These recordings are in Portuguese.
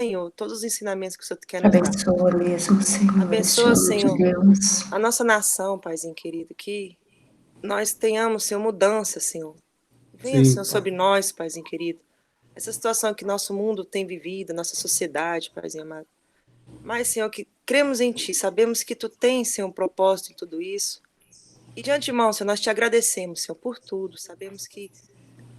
Senhor, todos os ensinamentos que o Senhor quer nos dar. Abençoa mesmo, Senhor. Abençoa, Senhor, de Deus. a nossa nação, Paizinho querido, que nós tenhamos, Senhor, mudança, Senhor. Venha, Senhor, sobre nós, Paizinho querido. Essa situação que nosso mundo tem vivido, nossa sociedade, Paizinho amado. Mas, Senhor, que cremos em Ti, sabemos que Tu tens, Senhor, um propósito em tudo isso. E de antemão, Senhor, nós Te agradecemos, Senhor, por tudo. Sabemos que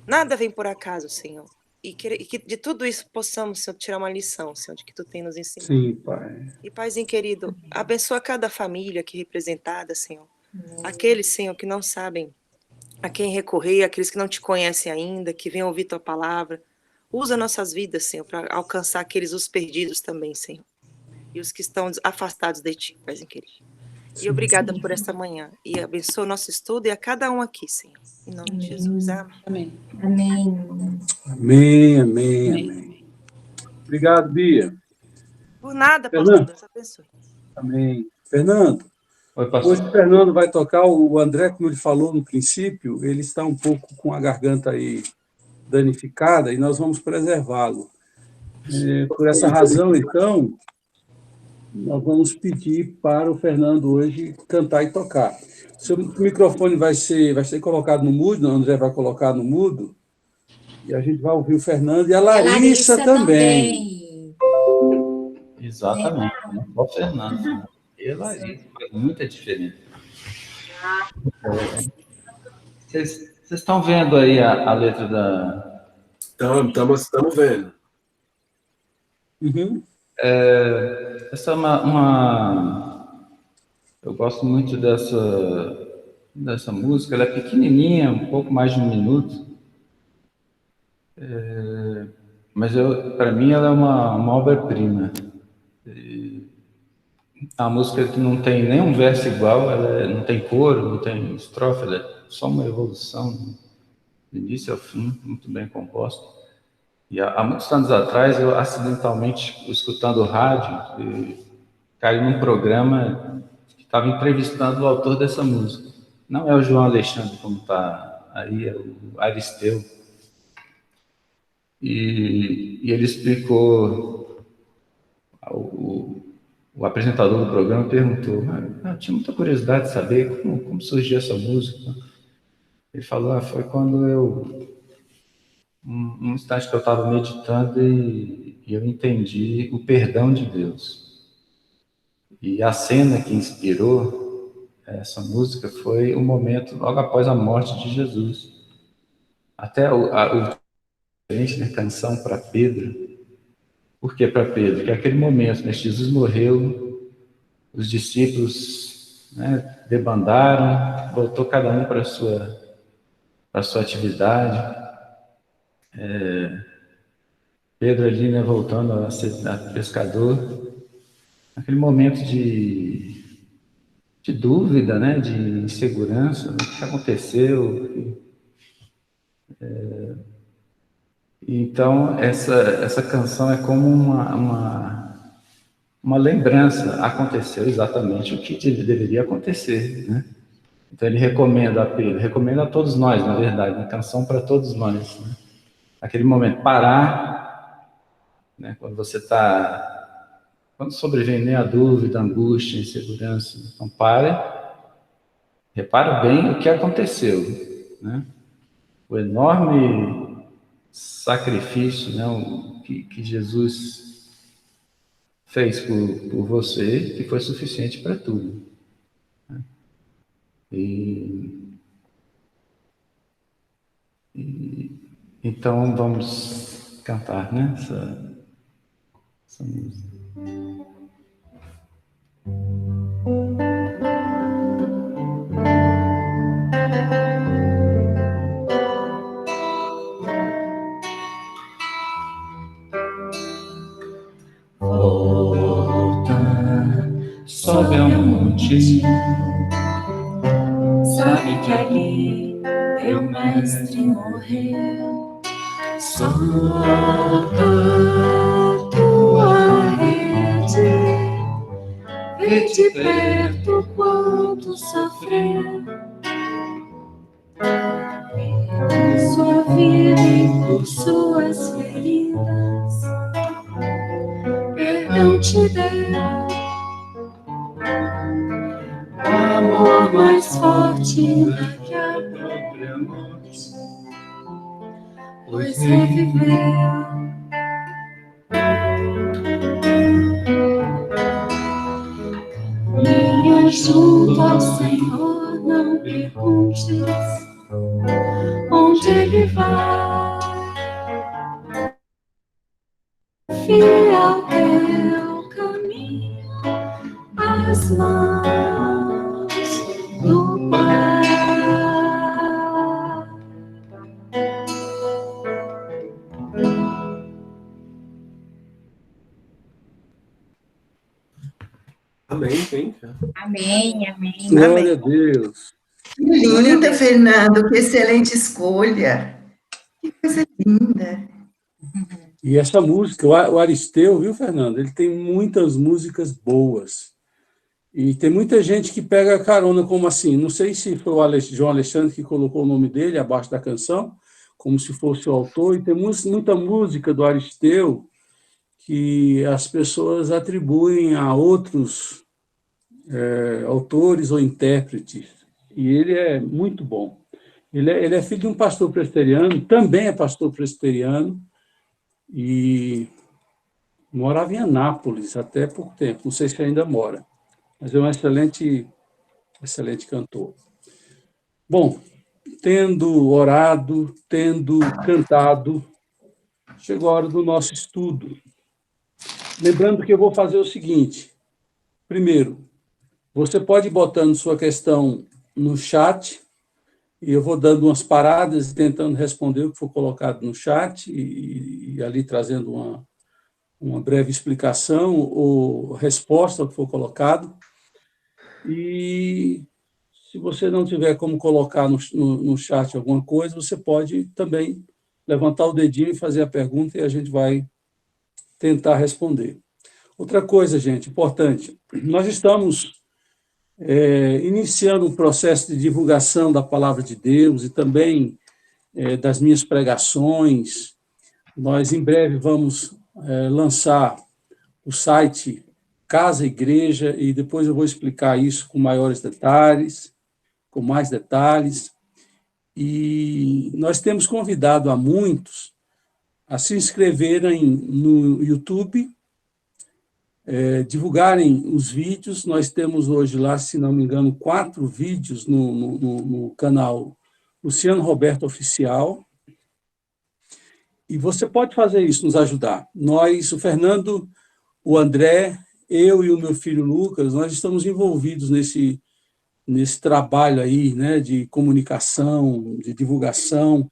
nada vem por acaso, Senhor. E que de tudo isso possamos, Senhor, tirar uma lição, Senhor, de que Tu tem nos ensinado. Sim, Pai. E, Paizinho querido, abençoa cada família aqui representada, Senhor. Aqueles, Senhor, que não sabem a quem recorrer, aqueles que não Te conhecem ainda, que vêm ouvir Tua palavra. Usa nossas vidas, Senhor, para alcançar aqueles os perdidos também, Senhor. E os que estão afastados de Ti, Paizinho querido. E obrigada por esta manhã. E abençoa o nosso estudo e a cada um aqui, Senhor. Em nome de Jesus. Amém. Amém. Amém. Obrigado, Bia. Por nada, pastor. Deus abençoe. Amém. Fernando, Oi, pastor. hoje o Fernando vai tocar, o André, como ele falou no princípio, ele está um pouco com a garganta aí danificada e nós vamos preservá-lo. Por essa razão, então, nós vamos pedir para o Fernando hoje cantar e tocar. Seu microfone vai ser colocado no mudo, o André vai colocar no mudo, e a gente vai ouvir o Fernando e a Larissa também. Exatamente, não só o Fernando. E a Larissa, faz muita diferença. Vocês estão vendo aí a letra da... Estamos vendo. Uhum. Essa é eu gosto muito dessa música. Ela é pequenininha, um pouco mais de 1 minuto. Mas para mim ela é uma obra-prima. A música que não tem nenhum verso igual, ela não tem coro, não tem estrofe, ela é só uma evolução do início ao fim, muito bem composta. E há muitos anos atrás, eu acidentalmente, escutando o rádio, caí num programa que estava entrevistando o autor dessa música. Não é o João Alexandre, como está aí, é o Aristeu. E ele explicou, o apresentador do programa perguntou, eu tinha muita curiosidade de saber como surgiu essa música. Ele falou, foi quando um instante que eu estava meditando e eu entendi o perdão de Deus. E a cena que inspirou essa música foi o momento logo após a morte de Jesus. Até o canção para Pedro. Por que para Pedro? Porque aquele momento, né, Jesus morreu, os discípulos, né, debandaram, voltou cada um para a sua atividade. Pedro ali, né, voltando a ser pescador, aquele momento de dúvida, né, de insegurança, o que aconteceu. Então, essa canção é como uma lembrança. Aconteceu exatamente o que deveria acontecer, né? Então, ele recomenda a Pedro, recomenda a todos nós, na verdade, uma canção para todos nós, né? Aquele momento, parar, né? Quando sobrevém a dúvida, a angústia, a insegurança, então repara bem o que aconteceu, né? O enorme sacrifício, né, que Jesus fez por você, que foi suficiente para tudo. Né? Então vamos cantar, né, essa música. Sobe ao monte, Sabe que ali teu mestre morreu. Solta tua rede, vê de perto quanto sofreu. Sua vida e por suas feridas não te deu amor mais forte do que a própria morte, pois reviveu. Caminha junto ao Senhor, não perguntes onde Ele vai. Fiel teu caminho, as mãos do Pai. Amém, hein? Amém, amém. Glória a Deus. Que linda, Fernando, que excelente escolha. Que coisa linda. E essa música, o Aristeu, viu, Fernando? Ele tem muitas músicas boas. E tem muita gente que pega a carona como assim, não sei se foi o João Alexandre que colocou o nome dele abaixo da canção, como se fosse o autor, e tem muita música do Aristeu que as pessoas atribuem a outros autores ou intérpretes. E ele é muito bom. Ele é filho de um pastor presbiteriano, também é pastor presbiteriano, e morava em Anápolis até pouco tempo, não sei se ainda mora, mas é um excelente cantor. Bom, tendo orado, tendo cantado, chegou a hora do nosso estudo. Lembrando que eu vou fazer o seguinte: primeiro, você pode ir botando sua questão no chat, e eu vou dando umas paradas e tentando responder o que for colocado no chat, e ali trazendo uma breve explicação ou resposta ao que for colocado. E se você não tiver como colocar no chat alguma coisa, você pode também levantar o dedinho e fazer a pergunta, e a gente vai tentar responder. Outra coisa, gente, importante, nós estamos iniciando um processo de divulgação da Palavra de Deus e também das minhas pregações. Nós, em breve, vamos lançar o site Casa Igreja, e depois eu vou explicar isso com maiores detalhes, com mais detalhes. E nós temos convidado a muitos a se inscreverem no YouTube, divulgarem os vídeos. Nós temos hoje lá, se não me engano, 4 vídeos no canal Luciano Roberto Oficial. E você pode fazer isso, nos ajudar. Nós, o Fernando, o André, eu e o meu filho Lucas, nós estamos envolvidos nesse trabalho aí, né, de comunicação, de divulgação,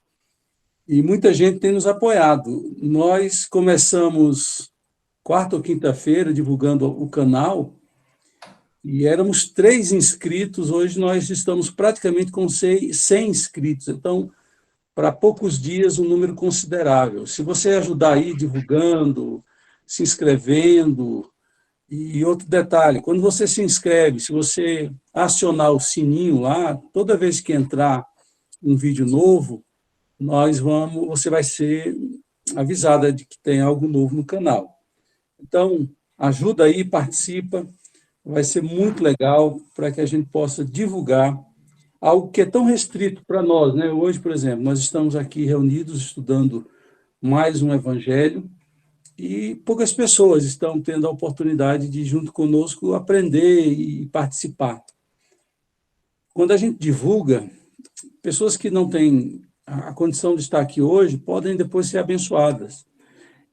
e muita gente tem nos apoiado. Nós começamos quarta ou quinta-feira divulgando o canal, e éramos 3 inscritos, hoje nós estamos praticamente com 100 inscritos, então, para poucos dias, um número considerável. Se você ajudar aí divulgando, se inscrevendo. E outro detalhe, quando você se inscreve, se você acionar o sininho lá, toda vez que entrar um vídeo novo, você vai ser avisada de que tem algo novo no canal. Então, ajuda aí, participa, vai ser muito legal para que a gente possa divulgar algo que é tão restrito para nós, né? Hoje, por exemplo, nós estamos aqui reunidos estudando mais um evangelho, e poucas pessoas estão tendo a oportunidade de, junto conosco, aprender e participar. Quando a gente divulga, pessoas que não têm a condição de estar aqui hoje podem depois ser abençoadas.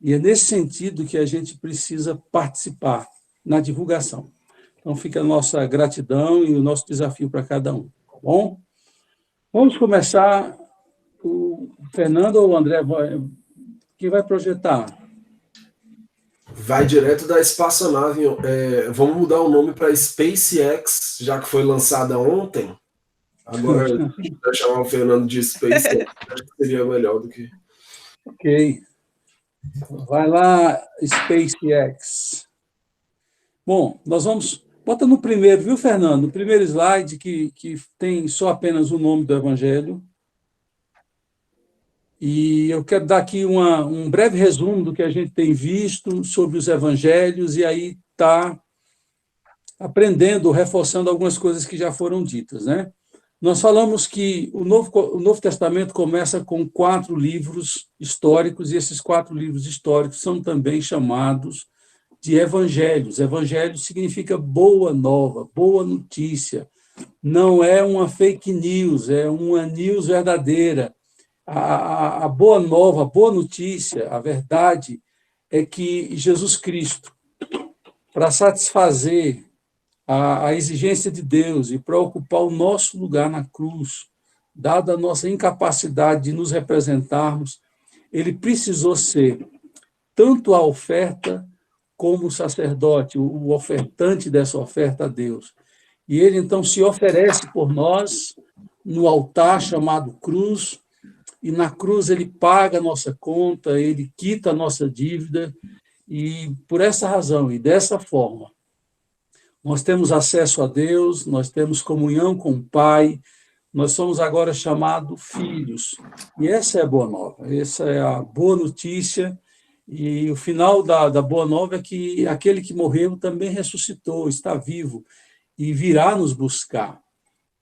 E é nesse sentido que a gente precisa participar na divulgação. Então, fica a nossa gratidão e o nosso desafio para cada um. Tá bom? Vamos começar. O Fernando ou o André, quem vai projetar? Vai direto da espaçonave. Vamos mudar o nome para SpaceX, já que foi lançada ontem. Agora, vai chamar o Fernando de SpaceX, acho que seria melhor do que... Ok. Vai lá, SpaceX. Bom, nós vamos... Bota no primeiro, viu, Fernando? No primeiro slide, que tem só apenas o nome do Evangelho. E eu quero dar aqui um breve resumo do que a gente tem visto sobre os evangelhos, e aí está aprendendo, reforçando algumas coisas que já foram ditas, né? Nós falamos que o Novo Testamento começa com 4 livros históricos, e esses 4 livros históricos são também chamados de evangelhos. Evangelho significa boa nova, boa notícia. Não é uma fake news, é uma news verdadeira. A boa nova, a boa notícia, a verdade é que Jesus Cristo, para satisfazer a exigência de Deus e para ocupar o nosso lugar na cruz, dada a nossa incapacidade de nos representarmos, ele precisou ser tanto a oferta como o sacerdote, o ofertante dessa oferta a Deus. E ele, então, se oferece por nós no altar chamado cruz, e na cruz ele paga a nossa conta, ele quita a nossa dívida, e por essa razão e dessa forma, nós temos acesso a Deus, nós temos comunhão com o Pai, nós somos agora chamados filhos. E essa é a boa nova, essa é a boa notícia, e o final da boa nova é que aquele que morreu também ressuscitou, está vivo, e virá nos buscar.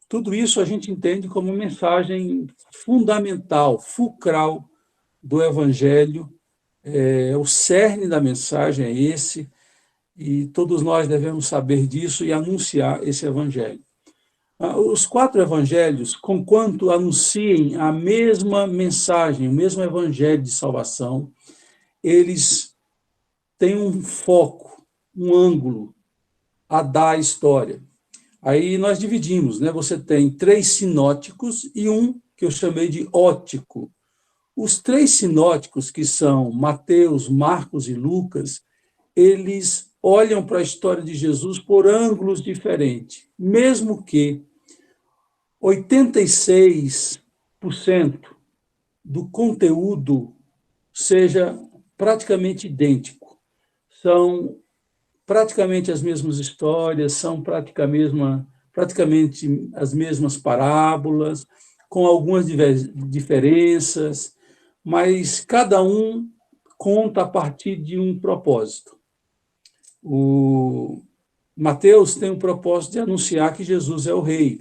Tudo isso a gente entende como mensagem fundamental, fulcral do Evangelho. O cerne da mensagem é esse, e todos nós devemos saber disso e anunciar esse Evangelho. Os 4 evangelhos, conquanto anunciem a mesma mensagem, o mesmo Evangelho de salvação, eles têm um foco, um ângulo a dar à história. Aí nós dividimos, né? Você tem 3 sinóticos e um que eu chamei de ótico. Os 3 sinóticos, que são Mateus, Marcos e Lucas, eles olham para a história de Jesus por ângulos diferentes, mesmo que 86% do conteúdo seja praticamente idêntico. São praticamente as mesmas histórias, são praticamente as mesmas parábolas, com algumas diferenças, mas cada um conta a partir de um propósito. O Mateus tem o propósito de anunciar que Jesus é o rei. O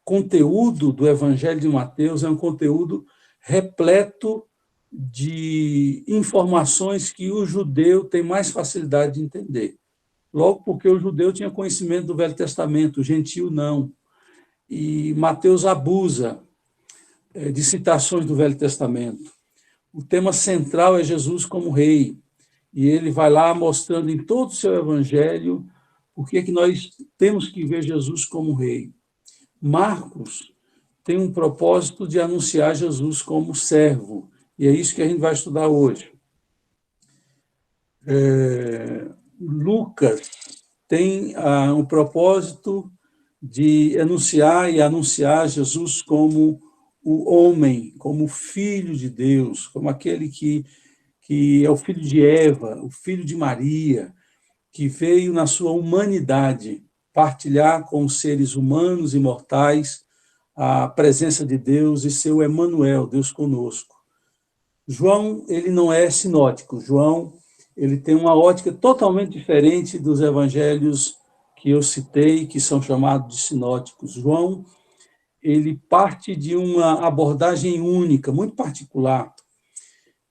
conteúdo do Evangelho de Mateus é um conteúdo repleto de informações que o judeu tem mais facilidade de entender. Logo porque o judeu tinha conhecimento do Velho Testamento, o gentio não. E Mateus abusa de citações do Velho Testamento. O tema central é Jesus como rei. E ele vai lá mostrando em todo o seu evangelho por que nós temos que ver Jesus como rei. Marcos tem um propósito de anunciar Jesus como servo. E é isso que a gente vai estudar hoje. Lucas tem um propósito de anunciar Jesus como o homem, como o Filho de Deus, como aquele que é o filho de Eva, o filho de Maria, que veio na sua humanidade partilhar com os seres humanos e mortais a presença de Deus e seu Emanuel, Deus conosco. João, ele não é sinótico. João, ele tem uma ótica totalmente diferente dos evangelhos que eu citei, que são chamados de sinóticos. João, ele parte de uma abordagem única, muito particular.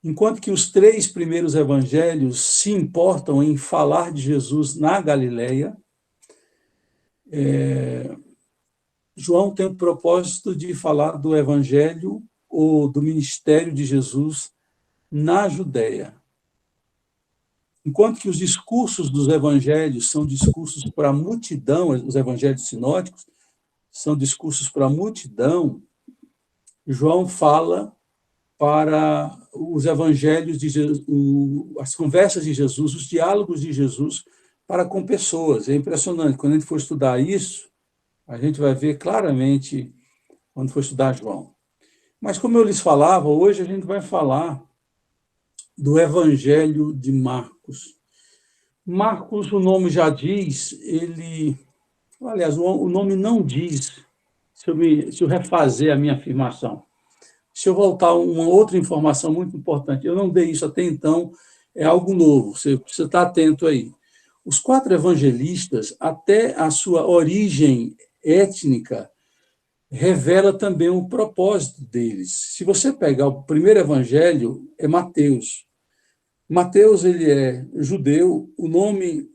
Enquanto que os 3 primeiros evangelhos se importam em falar de Jesus na Galileia, João tem o propósito de falar do evangelho ou do ministério de Jesus na Judéia. Enquanto que os discursos dos evangelhos são discursos para a multidão, os evangelhos sinóticos são discursos para a multidão, João fala para os evangelhos de Jesus, as conversas de Jesus, os diálogos de Jesus para com pessoas. É impressionante. Quando a gente for estudar isso, a gente vai ver claramente quando for estudar João. Mas, como eu lhes falava, hoje a gente vai falar do Evangelho de Marcos. Marcos, o nome já diz, aliás, o nome não diz, se eu refazer a minha afirmação. eu voltar uma outra informação muito importante, eu não dei isso até então, é algo novo, você precisa estar atento aí. Os 4 evangelistas, até a sua origem étnica, revela também o propósito deles. Se você pegar o primeiro evangelho, é Mateus. Mateus, ele é judeu, o nome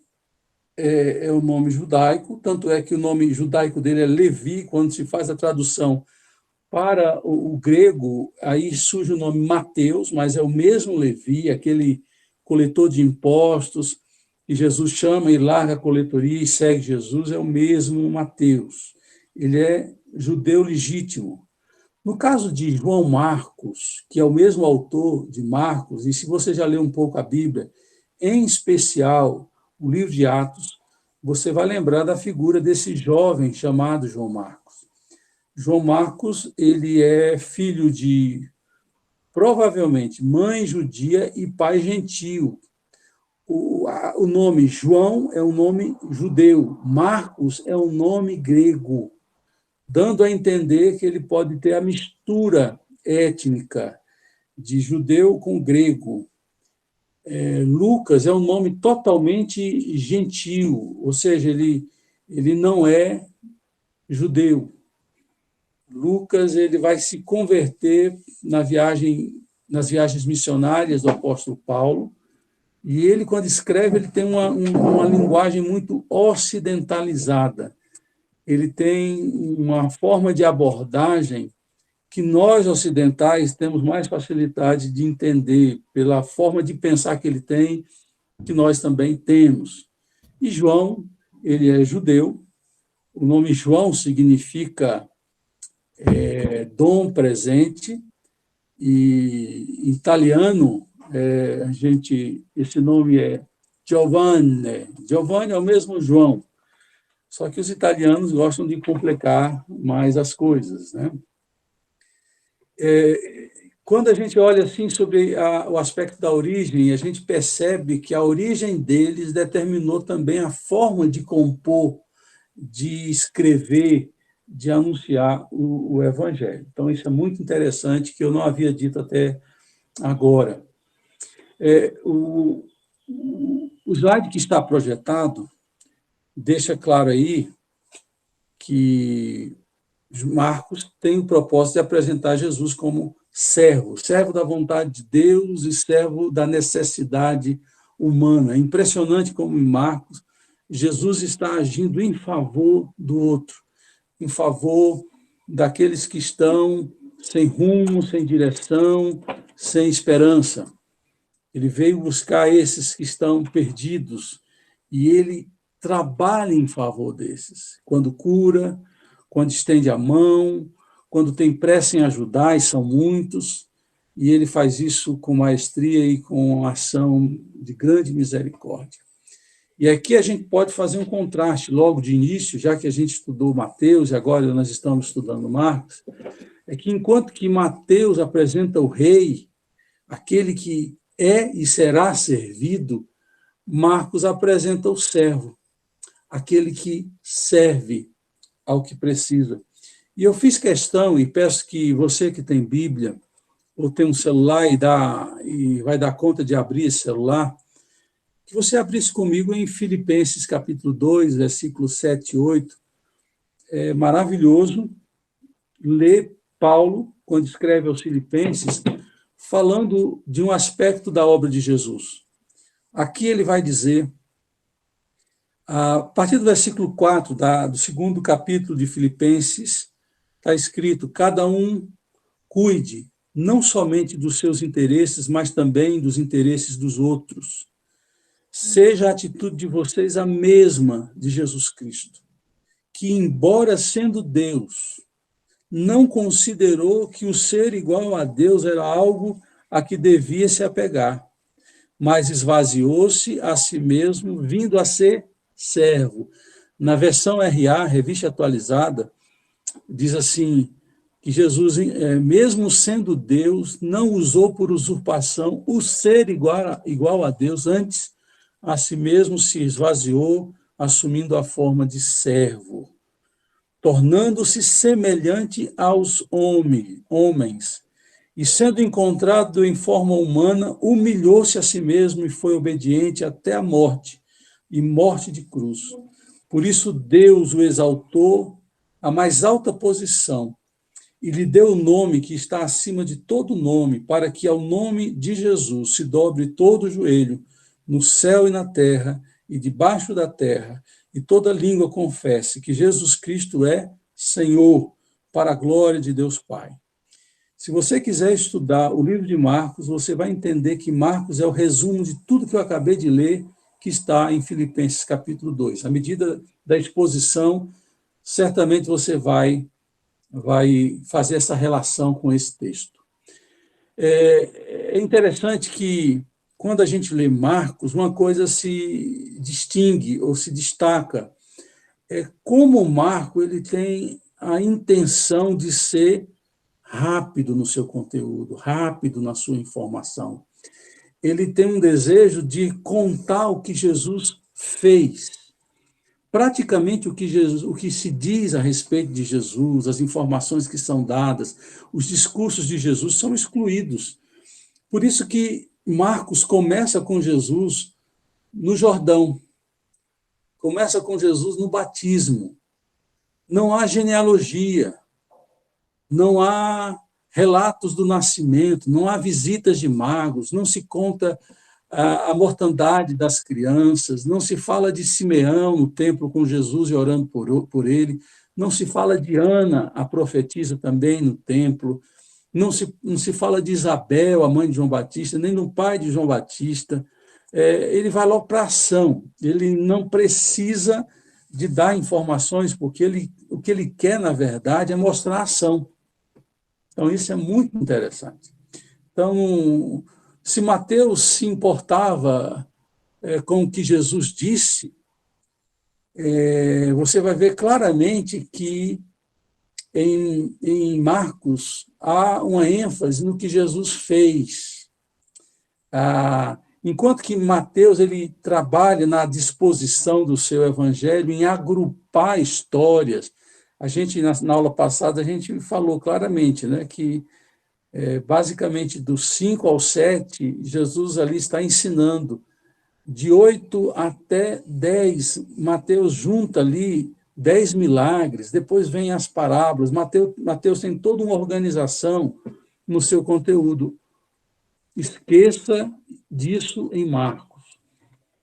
é o nome judaico, tanto é que o nome judaico dele é Levi, quando se faz a tradução para o grego, aí surge o nome Mateus, mas é o mesmo Levi, aquele coletor de impostos, que Jesus chama e larga a coletoria e segue Jesus, é o mesmo Mateus. Ele é judeu legítimo. No caso de João Marcos, que é o mesmo autor de Marcos, e se você já leu um pouco a Bíblia, em especial o livro de Atos, você vai lembrar da figura desse jovem chamado João Marcos. João Marcos, ele é filho de, provavelmente, mãe judia e pai gentio. O nome João é um nome judeu, Marcos é um nome grego, dando a entender que ele pode ter a mistura étnica de judeu com grego. Lucas é um nome totalmente gentil, ou seja, ele não é judeu. Lucas ele vai se converter nas viagens missionárias do apóstolo Paulo, e ele, quando escreve, ele tem uma linguagem muito ocidentalizada. Ele tem uma forma de abordagem que nós, ocidentais, temos mais facilidade de entender pela forma de pensar que ele tem, que nós também temos. E João, ele é judeu, o nome João significa dom presente, e em italiano, esse nome é Giovanni. Giovanni é o mesmo João, só que os italianos gostam de complicar mais as coisas, né? Quando a gente olha assim sobre o aspecto da origem, a gente percebe que a origem deles determinou também a forma de compor, de escrever, de anunciar o Evangelho. Então, isso é muito interessante, que eu não havia dito até agora. O slide que está projetado deixa claro aí que Marcos tem o propósito de apresentar Jesus como servo da vontade de Deus e servo da necessidade humana. É impressionante como em Marcos, Jesus está agindo em favor do outro, em favor daqueles que estão sem rumo, sem direção, sem esperança. Ele veio buscar esses que estão perdidos e ele trabalha em favor desses, quando cura, quando estende a mão, quando tem pressa em ajudar, e são muitos, e ele faz isso com maestria e com uma ação de grande misericórdia. E aqui a gente pode fazer um contraste logo de início, já que a gente estudou Mateus e agora nós estamos estudando Marcos, é que enquanto que Mateus apresenta o rei, aquele que é e será servido, Marcos apresenta o servo, aquele que serve ao que precisa. E eu fiz questão, e peço que você que tem Bíblia, ou tem um celular e vai dar conta de abrir esse celular, que você abrisse comigo em Filipenses, capítulo 2, versículos 7 e 8. É maravilhoso ler Paulo, quando escreve aos Filipenses, falando de um aspecto da obra de Jesus. Aqui ele vai dizer, a partir do versículo 4 do segundo capítulo de Filipenses, está escrito: cada um cuide não somente dos seus interesses, mas também dos interesses dos outros. Seja a atitude de vocês a mesma de Jesus Cristo, que, embora sendo Deus, não considerou que o ser igual a Deus era algo a que devia se apegar, mas esvaziou-se a si mesmo, vindo a ser servo. Na versão RA, Revista Atualizada, diz assim, que Jesus, mesmo sendo Deus, não usou por usurpação o ser igual a Deus, antes a si mesmo se esvaziou, assumindo a forma de servo, tornando-se semelhante aos homens, e, sendo encontrado em forma humana, humilhou-se a si mesmo e foi obediente até a morte, e morte de cruz. Por isso Deus o exaltou à mais alta posição e lhe deu o nome que está acima de todo nome, para que ao nome de Jesus se dobre todo o joelho, no céu e na terra, e debaixo da terra, e toda língua confesse que Jesus Cristo é Senhor, para a glória de Deus Pai. Se você quiser estudar o livro de Marcos, você vai entender que Marcos é o resumo de tudo que eu acabei de ler, que está em Filipenses capítulo 2. À medida da exposição, certamente você vai fazer essa relação com esse texto. É interessante que, quando a gente lê Marcos, uma coisa se distingue ou se destaca, é como Marco ele tem a intenção de ser rápido no seu conteúdo, rápido na sua informação. Ele tem um desejo de contar o que Jesus fez. Praticamente o que se diz a respeito de Jesus, as informações que são dadas, os discursos de Jesus são excluídos. Por isso que Marcos começa com Jesus no Jordão, começa com Jesus no batismo. Não há genealogia, não há relatos do nascimento, não há visitas de magos, não se conta a mortandade das crianças, não se fala de Simeão no templo com Jesus e orando por ele, não se fala de Ana, a profetisa também no templo, não se fala de Isabel, a mãe de João Batista, nem do pai de João Batista. Ele vai logo para a ação, ele não precisa de dar informações, porque o que ele quer, na verdade, é mostrar a ação. Então, isso é muito interessante. Então, se Mateus se importava com o que Jesus disse, você vai ver claramente que em Marcos há uma ênfase no que Jesus fez. Enquanto que Mateus ele trabalha na disposição do seu evangelho em agrupar histórias. A gente, na aula passada, a gente falou claramente, né, que basicamente dos 5 ao 7, Jesus ali está ensinando. De 8 até 10, Mateus junta ali 10 milagres, depois vem as parábolas. Mateus tem toda uma organização no seu conteúdo. Esqueça disso em Marcos.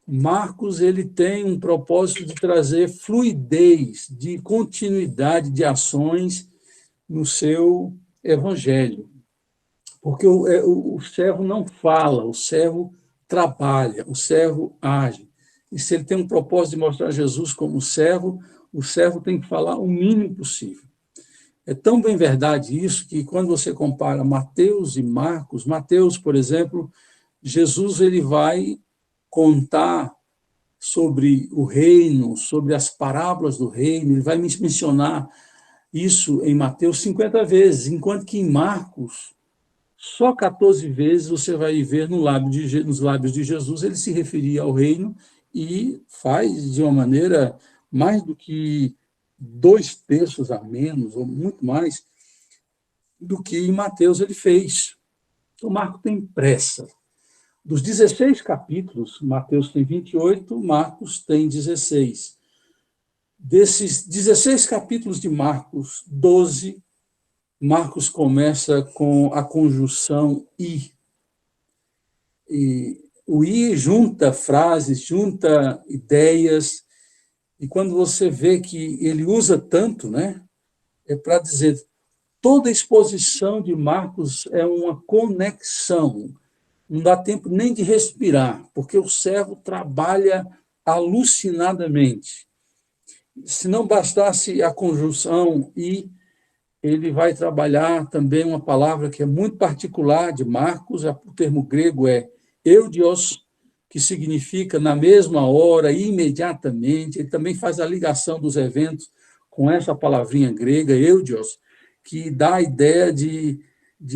Marcos ele tem um propósito de trazer fluidez, de continuidade de ações no seu evangelho. Porque o servo não fala, o servo trabalha, o servo age. E se ele tem um propósito de mostrar Jesus como servo, o servo tem que falar o mínimo possível. É tão bem verdade isso que, quando você compara Mateus e Marcos, Mateus, por exemplo, Jesus ele vai contar sobre o reino, sobre as parábolas do reino, ele vai mencionar isso em Mateus 50 vezes, enquanto que em Marcos, só 14 vezes você vai ver nos lábios de Jesus ele se referia ao reino e faz de uma maneira mais do que 2/3 a menos, ou muito mais, do que em Mateus ele fez. Então, Marcos tem pressa. Dos 16 capítulos, Mateus tem 28, Marcos tem 16. Desses 16 capítulos de Marcos, 12, Marcos começa com a conjunção i. E o i junta frases, junta ideias, e quando você vê que ele usa tanto, né, é para dizer, toda a exposição de Marcos é uma conexão, não dá tempo nem de respirar, porque o servo trabalha alucinadamente. Se não bastasse a conjunção i, ele vai trabalhar também uma palavra que é muito particular de Marcos, o termo grego é eudios, que significa na mesma hora, imediatamente. Ele também faz a ligação dos eventos com essa palavrinha grega, eudios, que dá a ideia de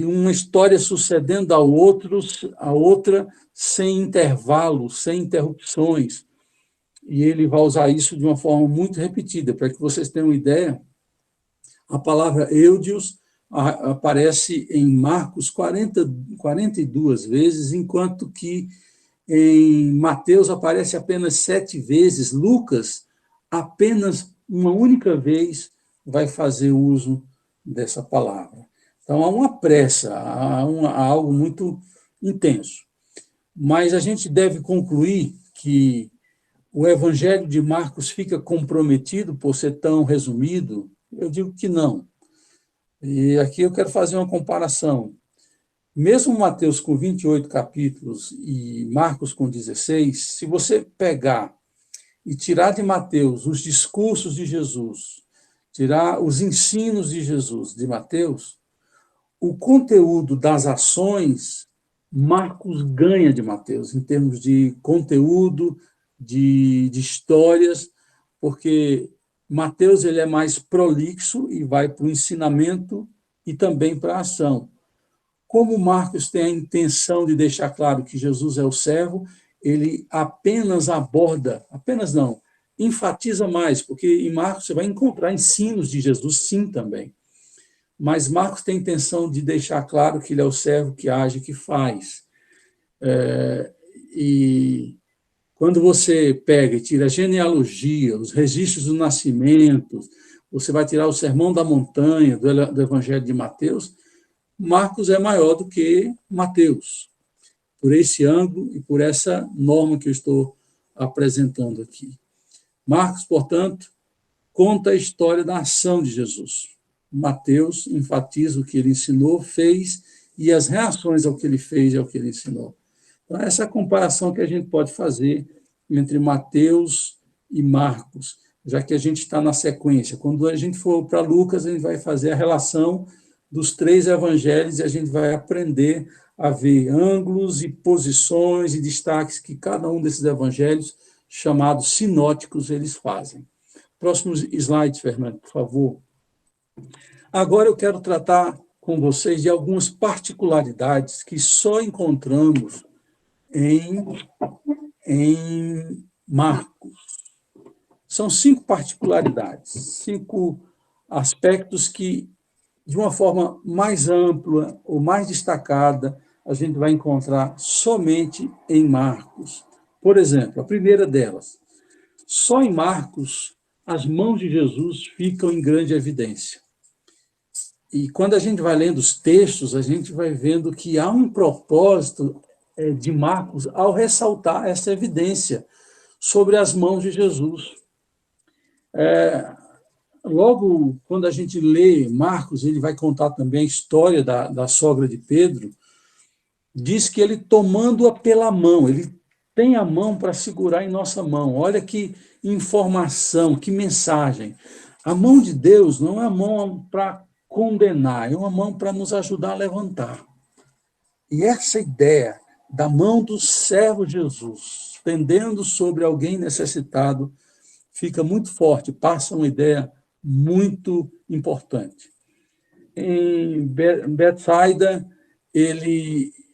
uma história sucedendo a outra, sem intervalo, sem interrupções. E ele vai usar isso de uma forma muito repetida, para que vocês tenham uma ideia. A palavra eudios aparece em Marcos 42 vezes, enquanto que em Mateus aparece apenas 7 vezes. Lucas, apenas uma única vez, vai fazer uso dessa palavra. Então, há uma pressa, há algo muito intenso. Mas a gente deve concluir que o Evangelho de Marcos fica comprometido por ser tão resumido? Eu digo que não. E aqui eu quero fazer uma comparação. Mesmo Mateus com 28 capítulos e Marcos com 16, se você pegar e tirar de Mateus os discursos de Jesus, tirar os ensinos de Jesus de Mateus, o conteúdo das ações, Marcos ganha de Mateus, em termos de conteúdo, de histórias, porque Mateus ele é mais prolixo e vai para o ensinamento e também para a ação. Como Marcos tem a intenção de deixar claro que Jesus é o servo, ele apenas não, enfatiza mais, porque em Marcos você vai encontrar ensinos de Jesus, sim, também. Mas Marcos tem a intenção de deixar claro que ele é o servo que age, que faz. E quando você pega e tira a genealogia, os registros do nascimento, você vai tirar o Sermão da Montanha, do Evangelho de Mateus, Marcos é maior do que Mateus, por esse ângulo e por essa norma que eu estou apresentando aqui. Marcos, portanto, conta a história da ação de Jesus. Mateus enfatiza o que ele ensinou, fez, e as reações ao que ele fez e ao que ele ensinou. Então, essa é a comparação que a gente pode fazer entre Mateus e Marcos, já que a gente está na sequência. Quando a gente for para Lucas, a gente vai fazer a relação dos 3 evangelhos e a gente vai aprender a ver ângulos e posições e destaques que cada um desses evangelhos, chamados sinóticos, eles fazem. Próximo slide, Fernando, por favor. Agora eu quero tratar com vocês de algumas particularidades que só encontramos em Marcos. São 5 particularidades, 5 aspectos que, de uma forma mais ampla ou mais destacada, a gente vai encontrar somente em Marcos. Por exemplo, a primeira delas, só em Marcos as mãos de Jesus ficam em grande evidência. E quando a gente vai lendo os textos, a gente vai vendo que há um propósito de Marcos ao ressaltar essa evidência sobre as mãos de Jesus. Logo, quando a gente lê Marcos, ele vai contar também a história da sogra de Pedro, diz que ele tomando-a pela mão, ele tem a mão para segurar em nossa mão. Olha que informação, que mensagem. A mão de Deus não é a mão para condenar, é uma mão para nos ajudar a levantar. E essa ideia da mão do servo Jesus, estendendo sobre alguém necessitado, fica muito forte, passa uma ideia muito importante. Em Betsaida,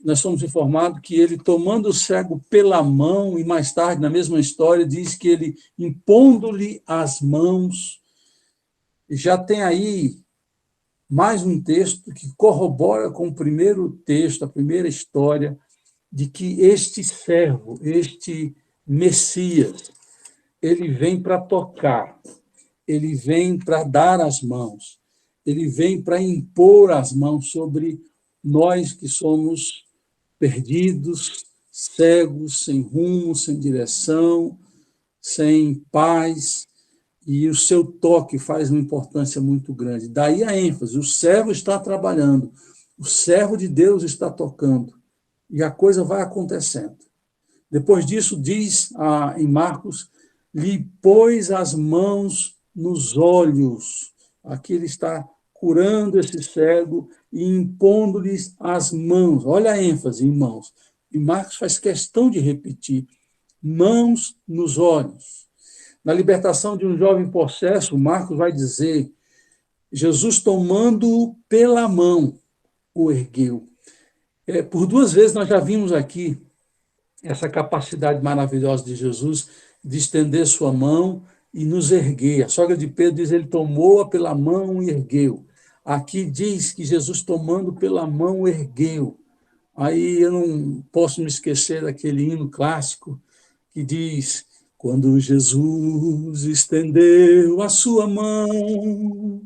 nós somos informados que ele, tomando o cego pela mão, e mais tarde, na mesma história, diz que ele, impondo-lhe as mãos, já tem aí mais um texto que corrobora com o primeiro texto, a primeira história, de que este servo, este Messias, ele vem para tocar, ele vem para dar as mãos, ele vem para impor as mãos sobre nós que somos perdidos, cegos, sem rumo, sem direção, sem paz, e o seu toque faz uma importância muito grande. Daí a ênfase, o servo está trabalhando, o servo de Deus está tocando, e a coisa vai acontecendo. Depois disso, diz em Marcos, lhe pôs as mãos nos olhos. Aqui ele está curando esse cego e impondo-lhes as mãos. Olha a ênfase em mãos. E Marcos faz questão de repetir, mãos nos olhos. Na libertação de um jovem possesso, Marcos vai dizer, Jesus tomando-o pela mão, o ergueu. Por 2 vezes nós já vimos aqui essa capacidade maravilhosa de Jesus de estender sua mão e nos erguer. A sogra de Pedro diz, ele tomou-a pela mão e ergueu. Aqui diz que Jesus, tomando pela mão, ergueu. Aí eu não posso me esquecer daquele hino clássico que diz: quando Jesus estendeu a sua mão,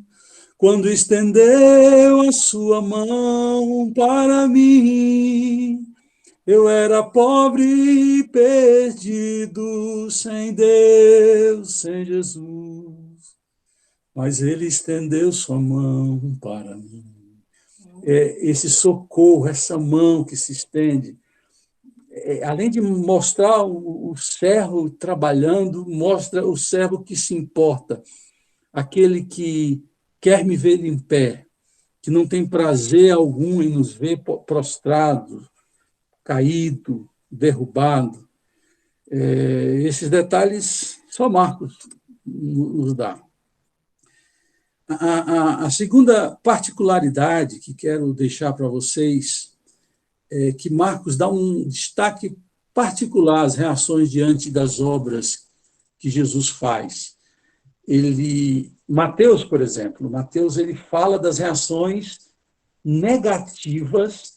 quando estendeu a sua mão para mim, eu era pobre e perdido, sem Deus, sem Jesus, mas Ele estendeu sua mão para mim. Esse socorro, essa mão que se estende, além de mostrar o servo trabalhando, mostra o servo que se importa, aquele que quer me ver em pé, que não tem prazer algum em nos ver prostrados, caído, derrubado. Esses detalhes só Marcos nos dá. A segunda particularidade que quero deixar para vocês é que Marcos dá um destaque particular às reações diante das obras que Jesus faz. Mateus, por exemplo, ele fala das reações negativas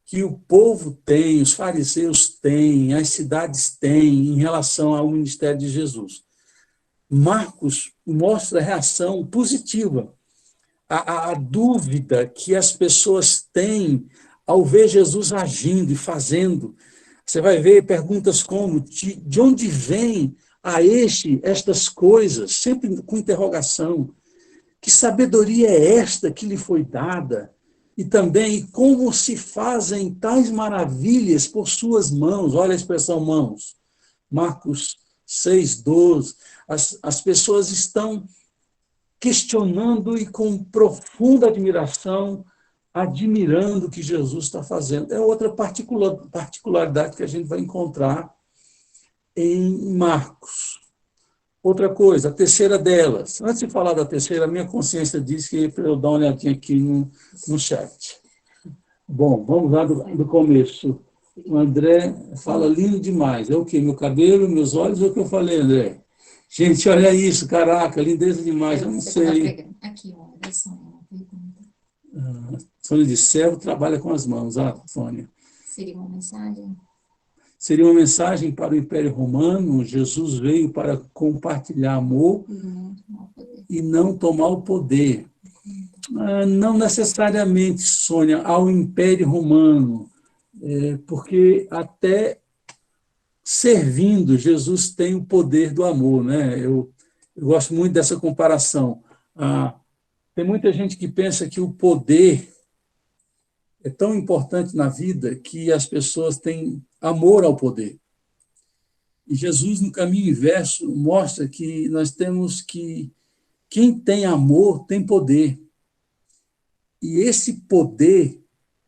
que o povo tem, os fariseus têm, as cidades têm em relação ao ministério de Jesus. Marcos mostra a reação positiva, a dúvida que as pessoas têm ao ver Jesus agindo e fazendo. Você vai ver perguntas como: de onde vem a estas coisas? Sempre com interrogação. Que sabedoria é esta que lhe foi dada? E também, como se fazem tais maravilhas por suas mãos? Olha a expressão mãos. Marcos 6:12. As pessoas estão questionando e com profunda admiração, admirando o que Jesus está fazendo. É outra particularidade que a gente vai encontrar em Marcos. Outra coisa, a terceira delas. Antes de falar da terceira, a minha consciência diz que para eu dar uma olhadinha aqui no chat. Bom, vamos lá do começo. O André fala lindo demais. É o quê? Meu cabelo, meus olhos, ou o que eu falei, André? Gente, olha isso, caraca, lindeza demais, eu não sei. Aqui, ó, da Sônia, uma pergunta. Sônia de servo trabalha com as mãos, Sônia. Seria uma mensagem? Seria uma mensagem para o Império Romano. Jesus veio para compartilhar amor e não tomar o poder. Não necessariamente, Sônia, ao Império Romano, porque até servindo, Jesus tem o poder do amor, né? Eu gosto muito dessa comparação. Tem muita gente que pensa que o poder é tão importante na vida que as pessoas têm amor ao poder. E Jesus, no caminho inverso, mostra que nós temos que... Quem tem amor tem poder. E esse poder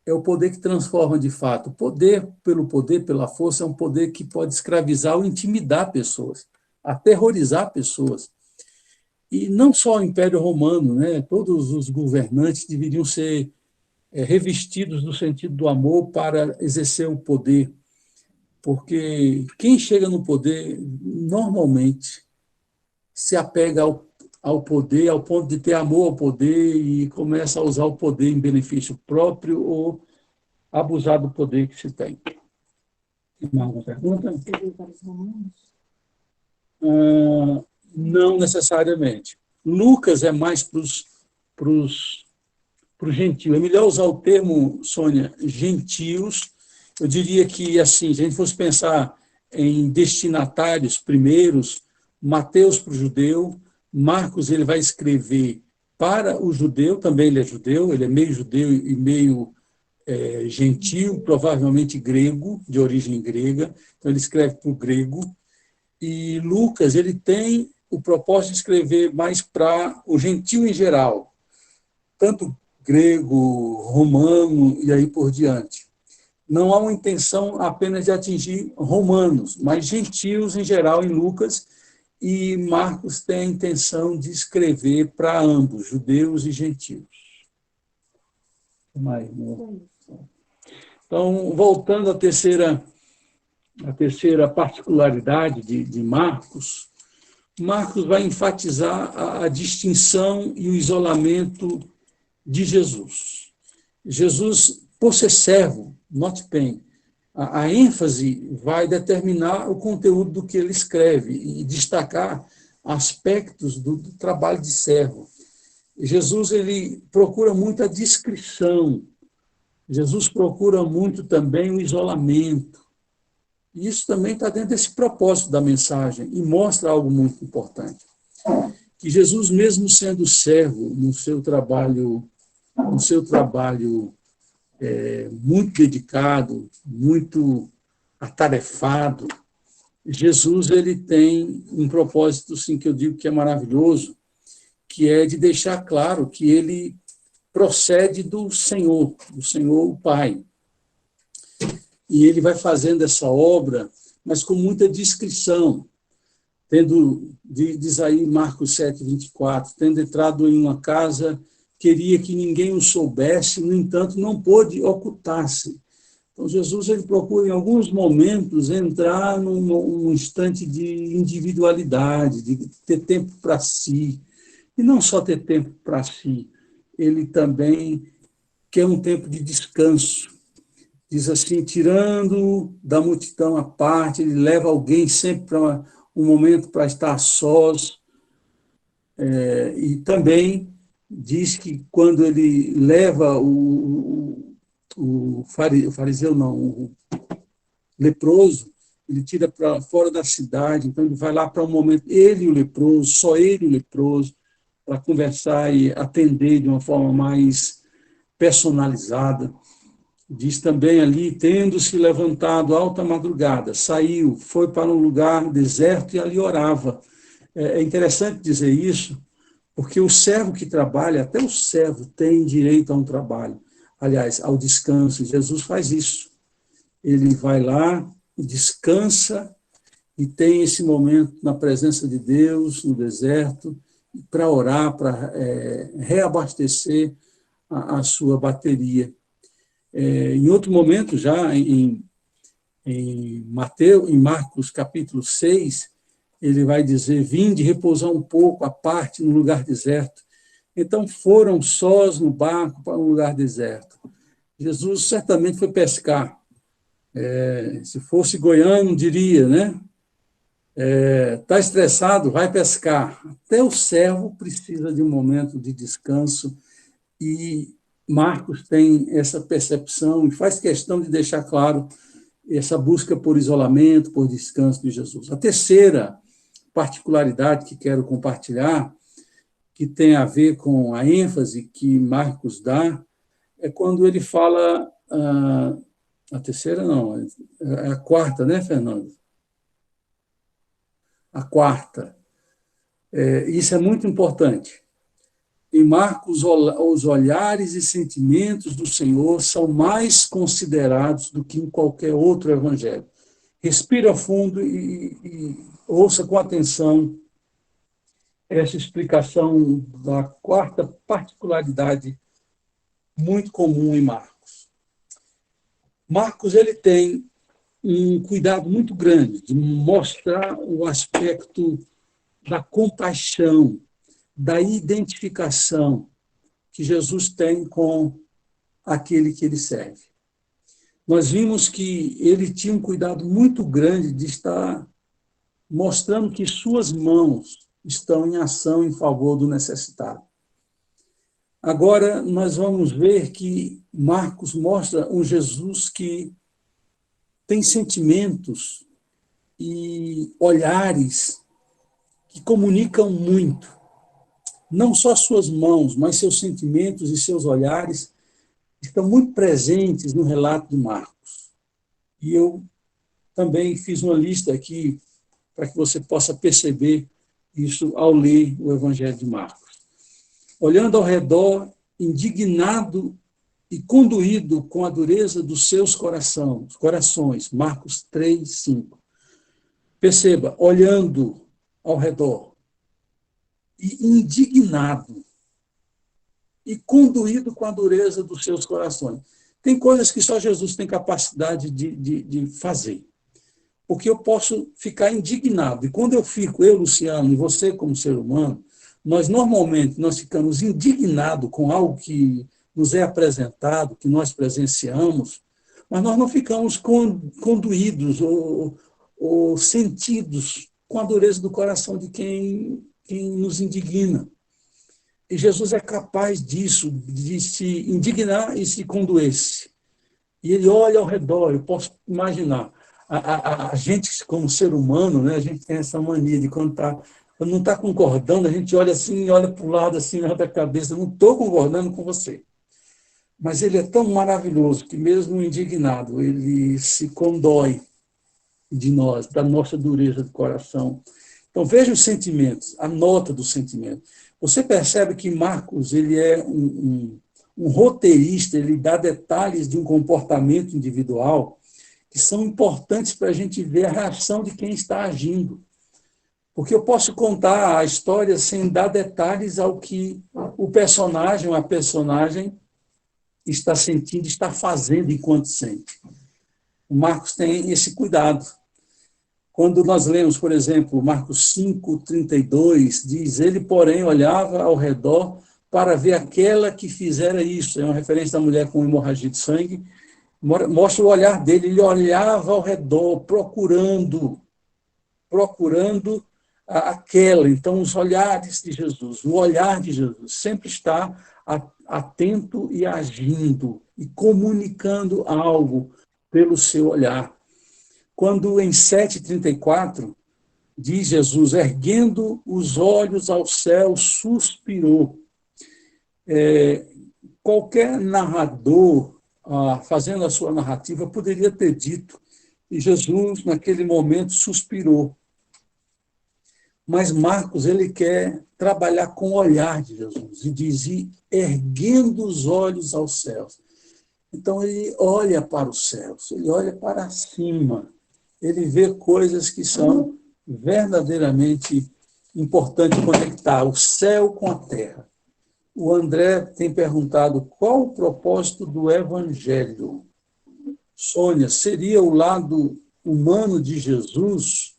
é o poder que transforma de fato. O poder, pela força, é um poder que pode escravizar ou intimidar pessoas, aterrorizar pessoas. E não só o Império Romano, né? Todos os governantes deveriam ser revestidos do sentido do amor para exercer o poder. Porque quem chega no poder, normalmente, se apega ao poder, ao ponto de ter amor ao poder e começa a usar o poder em benefício próprio ou abusar do poder que se tem. Tem mais alguma pergunta? Não necessariamente. Lucas é mais para os gentios. É melhor usar o termo, Sônia, gentios. Eu diria que, assim, se a gente fosse pensar em destinatários primeiros, Mateus para o judeu, Marcos ele vai escrever para o judeu, também ele é judeu, ele é meio judeu e meio gentio, provavelmente grego, de origem grega, então ele escreve para o grego, e Lucas ele tem o propósito de escrever mais para o gentio em geral, tanto grego, romano e aí por diante. Não há uma intenção apenas de atingir romanos, mas gentios em geral em Lucas, e Marcos tem a intenção de escrever para ambos, judeus e gentios. Então, voltando à terceira particularidade de Marcos, Marcos vai enfatizar a distinção e o isolamento de Jesus. Jesus, por ser servo, note bem, a ênfase vai determinar o conteúdo do que ele escreve e destacar aspectos do trabalho de servo. Jesus, ele procura muito a discrição. Jesus procura muito também o isolamento. E isso também está dentro desse propósito da mensagem e mostra algo muito importante. Que Jesus, mesmo sendo servo no seu trabalho muito dedicado, muito atarefado, Jesus ele tem um propósito, sim, que eu digo que é maravilhoso, que é de deixar claro que ele procede do Senhor o Pai. E ele vai fazendo essa obra, mas com muita discrição, diz aí Marcos 7, 24, tendo entrado em uma casa, queria que ninguém o soubesse, no entanto, não pôde ocultar-se. Então, Jesus ele procura, em alguns momentos, entrar num instante de individualidade, de ter tempo para si. E não só ter tempo para si, ele também quer um tempo de descanso. Diz assim, tirando da multidão à parte, ele leva alguém sempre para um momento para estar sós. E também diz que quando ele leva o fariseu, não, o leproso, ele tira para fora da cidade, então ele vai lá para um momento, ele e o leproso, só ele e o leproso, para conversar e atender de uma forma mais personalizada. Diz também ali, tendo-se levantado alta madrugada, saiu, foi para um lugar deserto e ali orava. É interessante dizer isso, porque o servo que trabalha, até o servo tem direito a um trabalho, aliás, ao descanso. Jesus faz isso. Ele vai lá, descansa e tem esse momento na presença de Deus, no deserto, para orar, para reabastecer a sua bateria. Em outro momento, já em Marcos capítulo 6, ele vai dizer, vinde repousar um pouco à parte no lugar deserto. Então foram sós no barco para um lugar deserto. Jesus certamente foi pescar. Se fosse goiano, diria, né? Está estressado, vai pescar. Até o servo precisa de um momento de descanso e Marcos tem essa percepção e faz questão de deixar claro essa busca por isolamento, por descanso de Jesus. A terceira particularidade que quero compartilhar, que tem a ver com a ênfase que Marcos dá, é quando ele fala, a terceira não, é a quarta, né, Fernando? A quarta. Isso é muito importante. Em Marcos, os olhares e sentimentos do Senhor são mais considerados do que em qualquer outro evangelho. Respira fundo e ouça com atenção essa explicação da quarta particularidade muito comum em Marcos. Marcos ele tem um cuidado muito grande de mostrar o aspecto da compaixão, da identificação que Jesus tem com aquele que ele serve. Nós vimos que ele tinha um cuidado muito grande de estar mostrando que suas mãos estão em ação em favor do necessitado. Agora, nós vamos ver que Marcos mostra um Jesus que tem sentimentos e olhares que comunicam muito. Não só suas mãos, mas seus sentimentos e seus olhares estão muito presentes no relato de Marcos. E eu também fiz uma lista aqui para que você possa perceber isso ao ler o Evangelho de Marcos. Olhando ao redor, indignado e conduído com a dureza dos seus corações, Marcos 3, 5. Perceba, olhando ao redor, e indignado, e conduído com a dureza dos seus corações. Tem coisas que só Jesus tem capacidade de fazer. Porque eu posso ficar indignado. E quando eu fico, eu, Luciano, e você como ser humano, Normalmente, nós ficamos indignados com algo que nos é apresentado, que nós presenciamos, mas nós não ficamos conduídos ou sentidos com a dureza do coração de quem nos indigna. E Jesus é capaz disso, de se indignar e se condoer-se. E ele olha ao redor, eu posso imaginar, a gente como ser humano, né, a gente tem essa mania de quando não está concordando, a gente olha assim, olha para o lado, assim, levanta a cabeça, não estou concordando com você. Mas ele é tão maravilhoso que mesmo indignado, ele se condói de nós, da nossa dureza de coração. Então veja os sentimentos, a nota do sentimento. Você percebe que Marcos ele é um roteirista, ele dá detalhes de um comportamento individual que são importantes para a gente ver a reação de quem está agindo. Porque eu posso contar a história sem dar detalhes ao que o personagem, a personagem está sentindo, está fazendo enquanto sente. O Marcos tem esse cuidado. Quando nós lemos, por exemplo, Marcos 5:32, diz, ele, porém, olhava ao redor para ver aquela que fizera isso. É uma referência da mulher com hemorragia de sangue. Mostra o olhar dele, ele olhava ao redor, procurando aquela. Então, os olhares de Jesus, o olhar de Jesus sempre está atento e agindo, e comunicando algo pelo seu olhar. Quando em 7:34, diz Jesus, erguendo os olhos ao céu, suspirou. Qualquer narrador, fazendo a sua narrativa, poderia ter dito que Jesus, naquele momento, suspirou. Mas Marcos, ele quer trabalhar com o olhar de Jesus, e diz, erguendo os olhos aos céus. Então, ele olha para os céus, ele olha para cima, ele vê coisas que são verdadeiramente importantes conectar o céu com a terra. O André tem perguntado qual o propósito do Evangelho. Sônia, seria o lado humano de Jesus?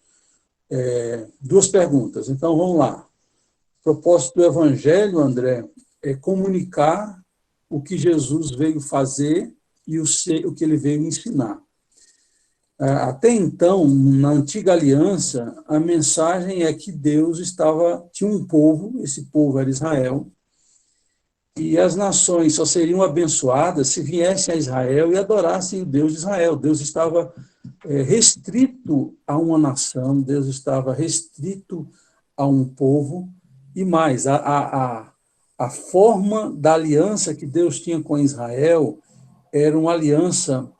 Duas perguntas, então vamos lá. O propósito do Evangelho, André, é comunicar o que Jesus veio fazer e o que ele veio ensinar. Até então, na antiga aliança, a mensagem é que Deus tinha um povo, esse povo era Israel, e as nações só seriam abençoadas se viessem a Israel e adorassem o Deus de Israel. Deus estava restrito a uma nação, Deus estava restrito a um povo, e mais, a forma da aliança que Deus tinha com Israel era uma aliança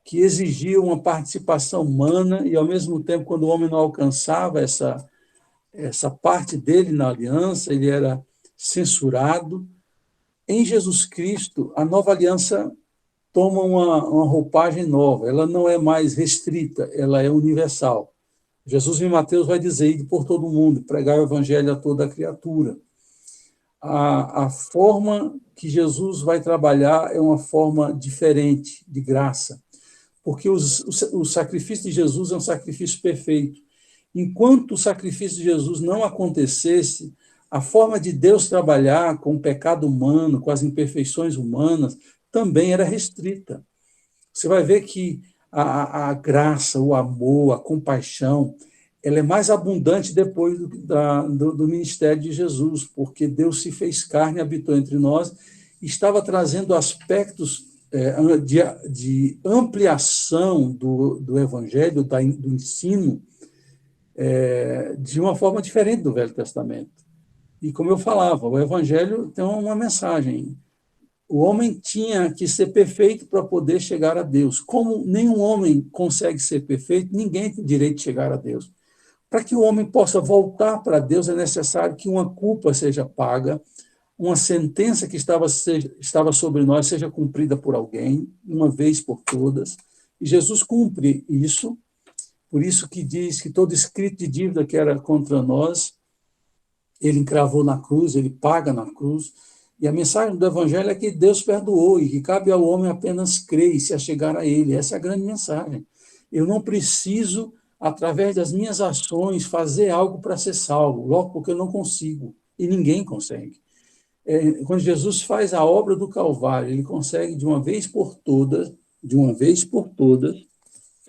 que exigia uma participação humana, e, ao mesmo tempo, quando o homem não alcançava essa parte dele na aliança, ele era censurado. Em Jesus Cristo, a nova aliança toma uma roupagem nova, ela não é mais restrita, ela é universal. Jesus em Mateus vai dizer, ide por todo mundo, pregar o evangelho a toda a criatura. A forma que Jesus vai trabalhar é uma forma diferente, de graça, porque o sacrifício de Jesus é um sacrifício perfeito. Enquanto o sacrifício de Jesus não acontecesse, a forma de Deus trabalhar com o pecado humano, com as imperfeições humanas, também era restrita. Você vai ver que a graça, o amor, a compaixão, ela é mais abundante depois do ministério de Jesus, porque Deus se fez carne, habitou entre nós, e estava trazendo aspectos de ampliação do evangelho, do ensino, de uma forma diferente do Velho Testamento. E, como eu falava, o evangelho tem uma mensagem. O homem tinha que ser perfeito para poder chegar a Deus. Como nenhum homem consegue ser perfeito, ninguém tem direito de chegar a Deus. Para que o homem possa voltar para Deus, é necessário que uma culpa seja paga, uma sentença que estava sobre nós seja cumprida por alguém, uma vez por todas. E Jesus cumpre isso, por isso que diz que todo escrito de dívida que era contra nós, ele encravou na cruz, ele paga na cruz. E a mensagem do Evangelho é que Deus perdoou e que cabe ao homem apenas crer e se achegar a ele. Essa é a grande mensagem. Eu não preciso, através das minhas ações, fazer algo para ser salvo, logo porque eu não consigo. e ninguém consegue. Quando Jesus faz a obra do Calvário, ele consegue de uma vez por todas,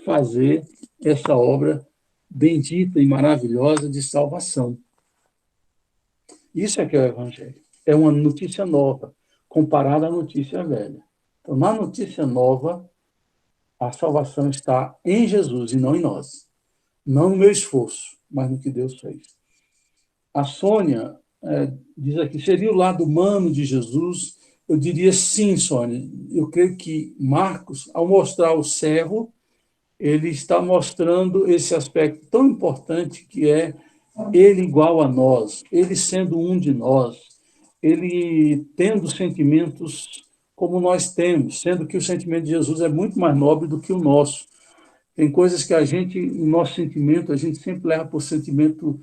fazer essa obra bendita e maravilhosa de salvação. Isso é que é o Evangelho. É uma notícia nova, comparada à notícia velha. Então, na notícia nova, a salvação está em Jesus e não em nós. Não no meu esforço, mas no que Deus fez. A Sônia diz aqui, seria o lado humano de Jesus? Eu diria sim, Sônia. Eu creio que Marcos, ao mostrar o servo, ele está mostrando esse aspecto tão importante que é ele igual a nós, ele sendo um de nós, ele tendo sentimentos como nós temos, sendo que o sentimento de Jesus é muito mais nobre do que o nosso. Tem coisas que o nosso sentimento, a gente sempre leva por sentimento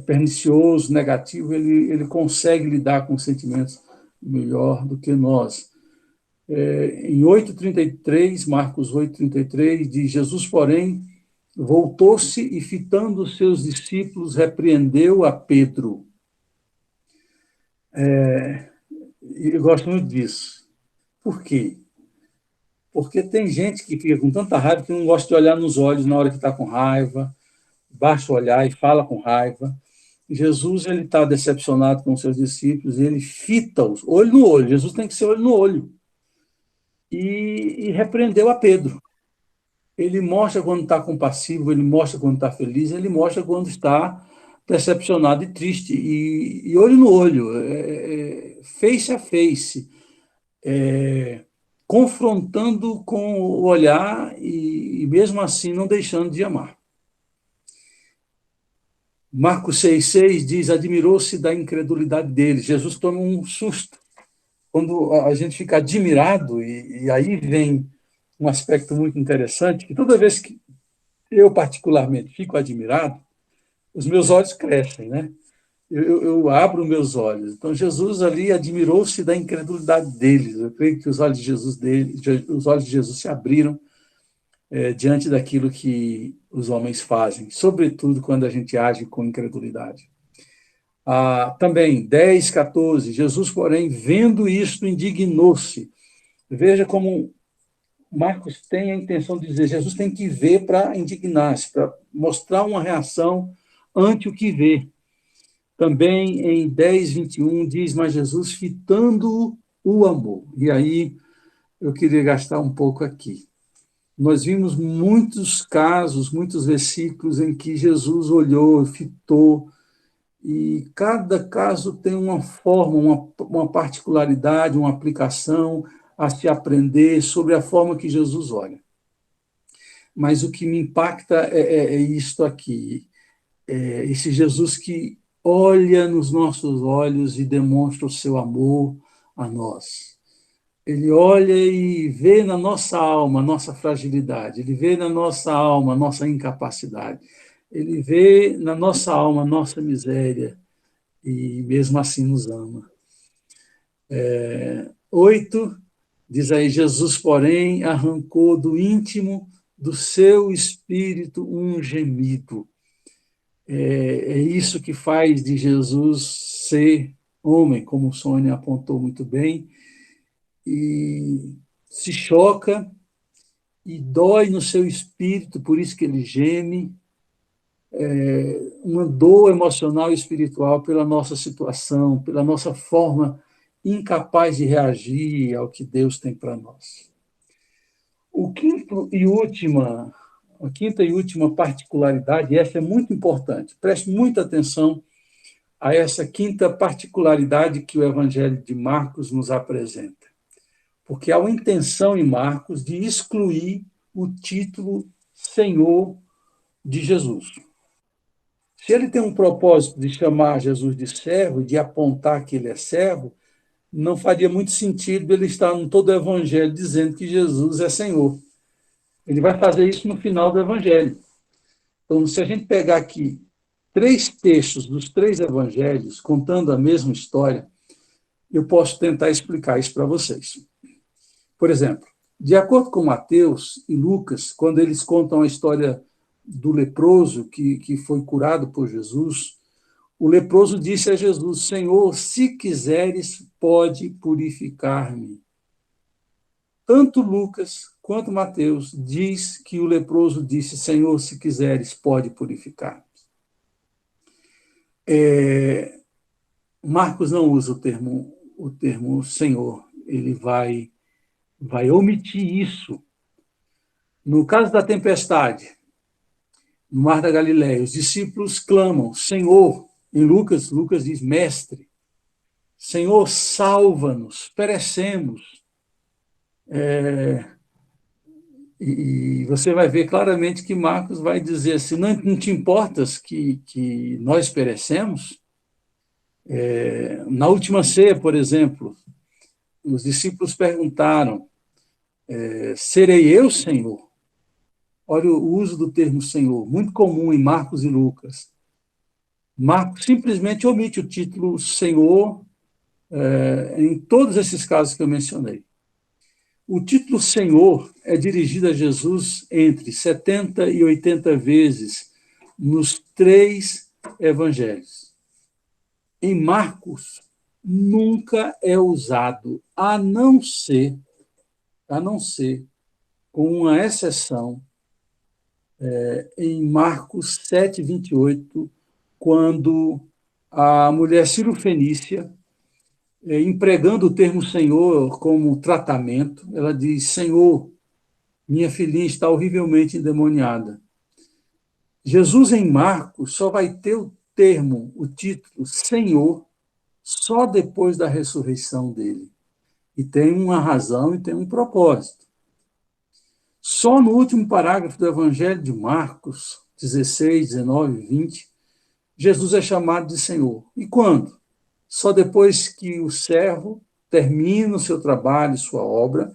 pernicioso, negativo, ele consegue lidar com sentimentos melhor do que nós. Em 8:33, Marcos 8:33, diz, Jesus, porém, voltou-se e, fitando os seus discípulos, repreendeu a Pedro. Eu gosto muito disso. Por quê? Porque tem gente que fica com tanta raiva que não gosta de olhar nos olhos na hora que está com raiva, basta olhar e fala com raiva. Jesus está decepcionado com os seus discípulos e ele fita-os, olho no olho. Jesus tem que ser olho no olho. E repreendeu a Pedro. Ele mostra quando está compassivo, ele mostra quando está feliz, ele mostra quando está decepcionado e triste. E olho no olho, face a face, confrontando com o olhar e mesmo assim não deixando de amar. Marcos 6,6 diz, admirou-se da incredulidade deles. Jesus toma um susto. Quando a gente fica admirado, e aí vem um aspecto muito interessante, que toda vez que eu particularmente fico admirado, os meus olhos crescem, né? Eu abro meus olhos. Então, Jesus ali admirou-se da incredulidade deles. Eu creio que os olhos de Jesus se abriram diante daquilo que os homens fazem, sobretudo quando a gente age com incredulidade. Também, 10:14, Jesus, porém, vendo isto, indignou-se. Veja como Marcos tem a intenção de dizer, Jesus tem que ver para indignar-se, para mostrar uma reação ante o que vê. Também em 10:21 diz, mas Jesus fitando o amor. E aí eu queria gastar um pouco aqui. Nós vimos muitos casos, muitos versículos em que Jesus olhou, fitou, e cada caso tem uma forma, uma particularidade, uma aplicação a se aprender sobre a forma que Jesus olha. Mas o que me impacta é isto aqui, esse Jesus que olha nos nossos olhos e demonstra o seu amor a nós. Ele olha e vê na nossa alma a nossa fragilidade, ele vê na nossa alma a nossa incapacidade, ele vê na nossa alma a nossa miséria e mesmo assim nos ama. 8, diz aí, Jesus, porém, arrancou do íntimo do seu espírito um gemido. É isso que faz de Jesus ser homem, como Sônia apontou muito bem, e se choca e dói no seu espírito, por isso que ele geme, uma dor emocional e espiritual pela nossa situação, pela nossa forma incapaz de reagir ao que Deus tem para nós. A quinta e última particularidade, e essa é muito importante, preste muita atenção a essa quinta particularidade que o Evangelho de Marcos nos apresenta. Porque há uma intenção em Marcos de excluir o título Senhor de Jesus. Se ele tem um propósito de chamar Jesus de servo, de apontar que ele é servo, não faria muito sentido ele estar em todo o Evangelho dizendo que Jesus é Senhor. Ele vai fazer isso no final do Evangelho. Então, se a gente pegar aqui 3 textos dos 3 Evangelhos, contando a mesma história, eu posso tentar explicar isso para vocês. Por exemplo, de acordo com Mateus e Lucas, quando eles contam a história do leproso que foi curado por Jesus, o leproso disse a Jesus: Senhor, se quiseres, pode purificar-me. Tanto Lucas quanto Mateus diz que o leproso disse: Senhor, se quiseres, pode purificar-me. Marcos não usa o termo Senhor, ele vai omitir isso. No caso da tempestade, no Mar da Galileia, os discípulos clamam: Senhor. Em Lucas diz: Mestre. Senhor, salva-nos, perecemos. E você vai ver claramente que Marcos vai dizer assim: não te importas que nós perecemos? Na última ceia, por exemplo, os discípulos perguntaram: serei eu, Senhor? Olha o uso do termo Senhor, muito comum em Marcos e Lucas. Marcos simplesmente omite o título Senhor em todos esses casos que eu mencionei. O título Senhor é dirigido a Jesus entre 70 e 80 vezes nos 3 evangelhos. Em Marcos, nunca é usado, a não ser, com uma exceção, em Marcos 7, 28, quando a mulher cirofenícia, empregando o termo Senhor como tratamento, ela diz: Senhor, minha filhinha está horrivelmente endemoniada. Jesus, em Marcos, só vai ter o título Senhor, só depois da ressurreição dele. E tem uma razão e tem um propósito. Só no último parágrafo do Evangelho de Marcos, 16, 19 e 20, Jesus é chamado de Senhor. E quando? Só depois que o servo termina o seu trabalho, sua obra,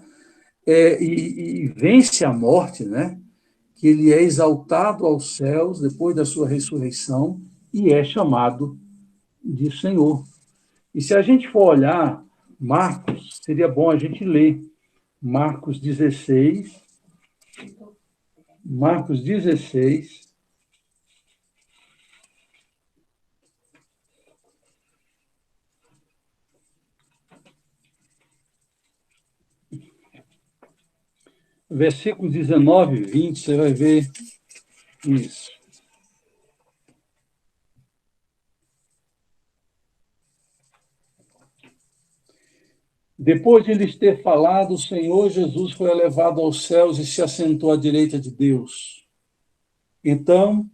e vence a morte, né? Que ele é exaltado aos céus depois da sua ressurreição e é chamado de Senhor. E se a gente for olhar Marcos, seria bom a gente ler Marcos 16, versículos 19 e 20, você vai ver isso. Depois de lhes ter falado, o Senhor Jesus foi elevado aos céus e se assentou à direita de Deus. Então,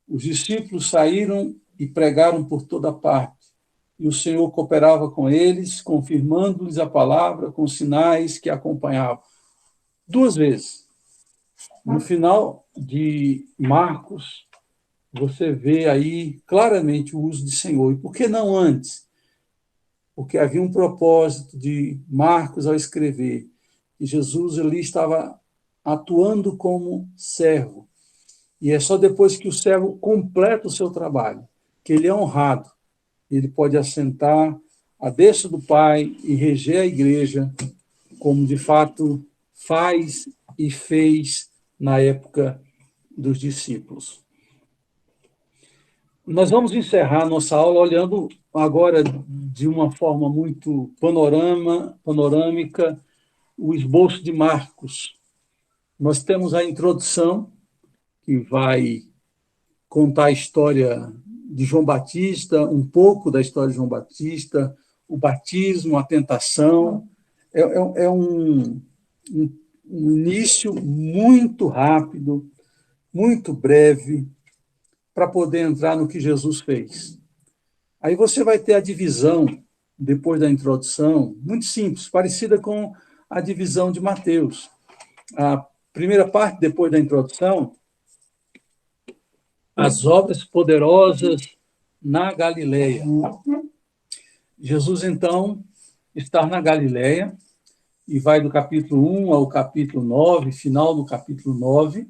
os discípulos saíram e pregaram por toda parte. E o Senhor cooperava com eles, confirmando-lhes a palavra com sinais que acompanhavam. 2 vezes. No final de Marcos, você vê aí claramente o uso de Senhor. E por que não antes? Porque havia um propósito de Marcos ao escrever, que Jesus ali estava atuando como servo. E é só depois que o servo completa o seu trabalho, que ele é honrado. Ele pode assentar à destra do Pai e reger a igreja, como de fato faz e fez na época dos discípulos. Nós vamos encerrar nossa aula olhando agora de uma forma muito panorâmica o esboço de Marcos. Nós temos a introdução, que vai contar a história de João Batista, um pouco da história de João Batista, o batismo, a tentação. É um início muito rápido, muito breve, para poder entrar no que Jesus fez. Aí você vai ter a divisão, depois da introdução, muito simples, parecida com a divisão de Mateus. A primeira parte, depois da introdução, as obras poderosas na Galileia. Jesus, então, está na Galileia, e vai do capítulo 1 ao capítulo 9, final do capítulo 9,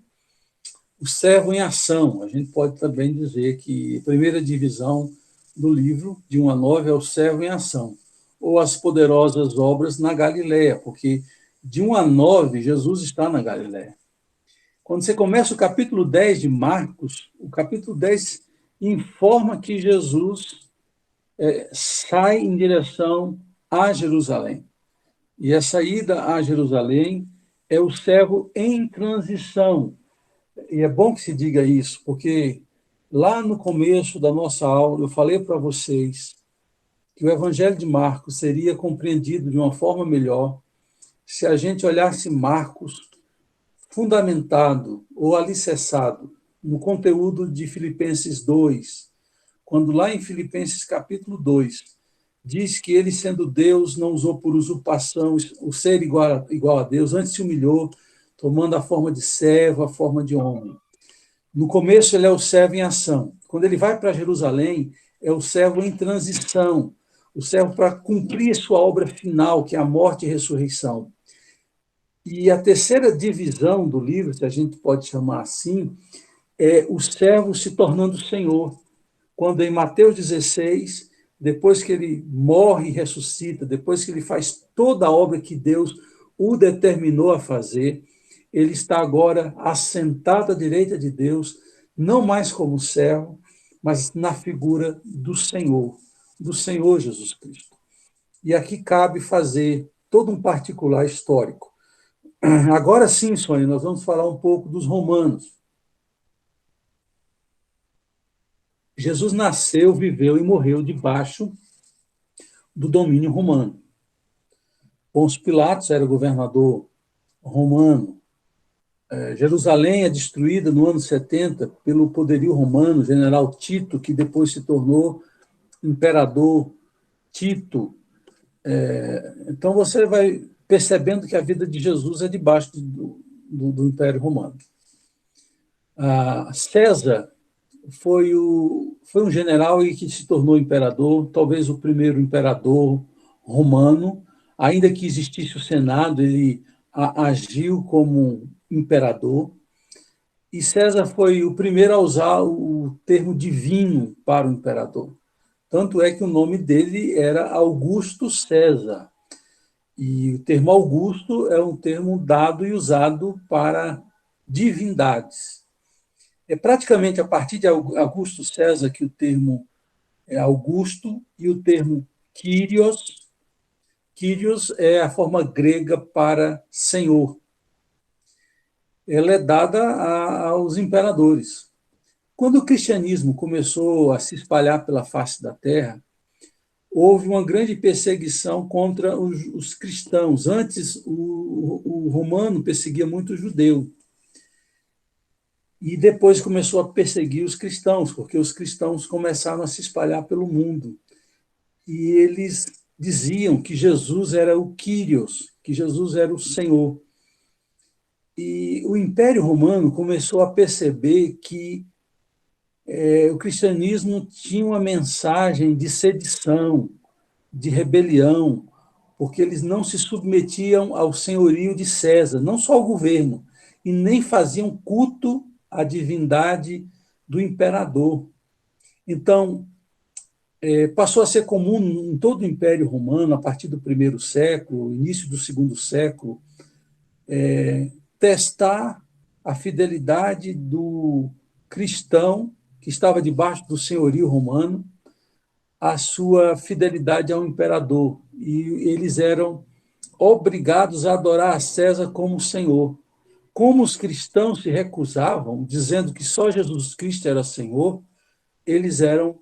o servo em ação. A gente pode também dizer que a primeira divisão do livro, de 1 a 9, é o servo em ação, ou as poderosas obras na Galileia, porque de 1 a 9, Jesus está na Galileia. Quando você começa o capítulo 10 de Marcos, o capítulo 10 informa que Jesus sai em direção a Jerusalém. E essa ida a Jerusalém é o servo em transição. E é bom que se diga isso, porque lá no começo da nossa aula eu falei para vocês que o Evangelho de Marcos seria compreendido de uma forma melhor se a gente olhasse Marcos fundamentado ou alicerçado no conteúdo de Filipenses 2, quando lá em Filipenses capítulo 2, diz que ele, sendo Deus, não usou por usurpação o ser igual a Deus, antes se humilhou, tomando a forma de servo, a forma de homem. No começo, ele é o servo em ação. Quando ele vai para Jerusalém, é o servo em transição, o servo para cumprir sua obra final, que é a morte e ressurreição. E a terceira divisão do livro, se a gente pode chamar assim, é o servo se tornando Senhor. Quando em Mateus 16, depois que ele morre e ressuscita, depois que ele faz toda a obra que Deus o determinou a fazer, ele está agora assentado à direita de Deus, não mais como servo, mas na figura do Senhor Jesus Cristo. E aqui cabe fazer todo um particular histórico. Agora sim, Sônia, nós vamos falar um pouco dos romanos. Jesus nasceu, viveu e morreu debaixo do domínio romano. Pôncio Pilatos era o governador romano. Jerusalém é destruída no ano 70 pelo poderio romano, general Tito, que depois se tornou imperador Tito. Então você vai percebendo que a vida de Jesus é debaixo do Império Romano. César foi um general e que se tornou imperador, talvez o primeiro imperador romano. Ainda que existisse o Senado, ele agiu como imperador. E César foi o primeiro a usar o termo divino para o imperador. Tanto é que o nome dele era Augusto César. E o termo Augusto é um termo dado e usado para divindades. É praticamente a partir de Augusto César que o termo é Augusto e o termo Kyrios. Kyrios é a forma grega para senhor. Ela é dada aos imperadores. Quando o cristianismo começou a se espalhar pela face da terra, houve uma grande perseguição contra os cristãos. Antes, o romano perseguia muito o judeu. E depois começou a perseguir os cristãos, porque os cristãos começaram a se espalhar pelo mundo. E eles diziam que Jesus era o Kyrios, que Jesus era o Senhor. E o Império Romano começou a perceber que o cristianismo tinha uma mensagem de sedição, de rebelião, porque eles não se submetiam ao senhorio de César, não só ao governo, e nem faziam culto à divindade do imperador. Então, passou a ser comum em todo o Império Romano, a partir do primeiro século, início do segundo século, testar a fidelidade do cristão que estava debaixo do senhorio romano, a sua fidelidade ao imperador. E eles eram obrigados a adorar a César como Senhor. Como os cristãos se recusavam, dizendo que só Jesus Cristo era Senhor, eles eram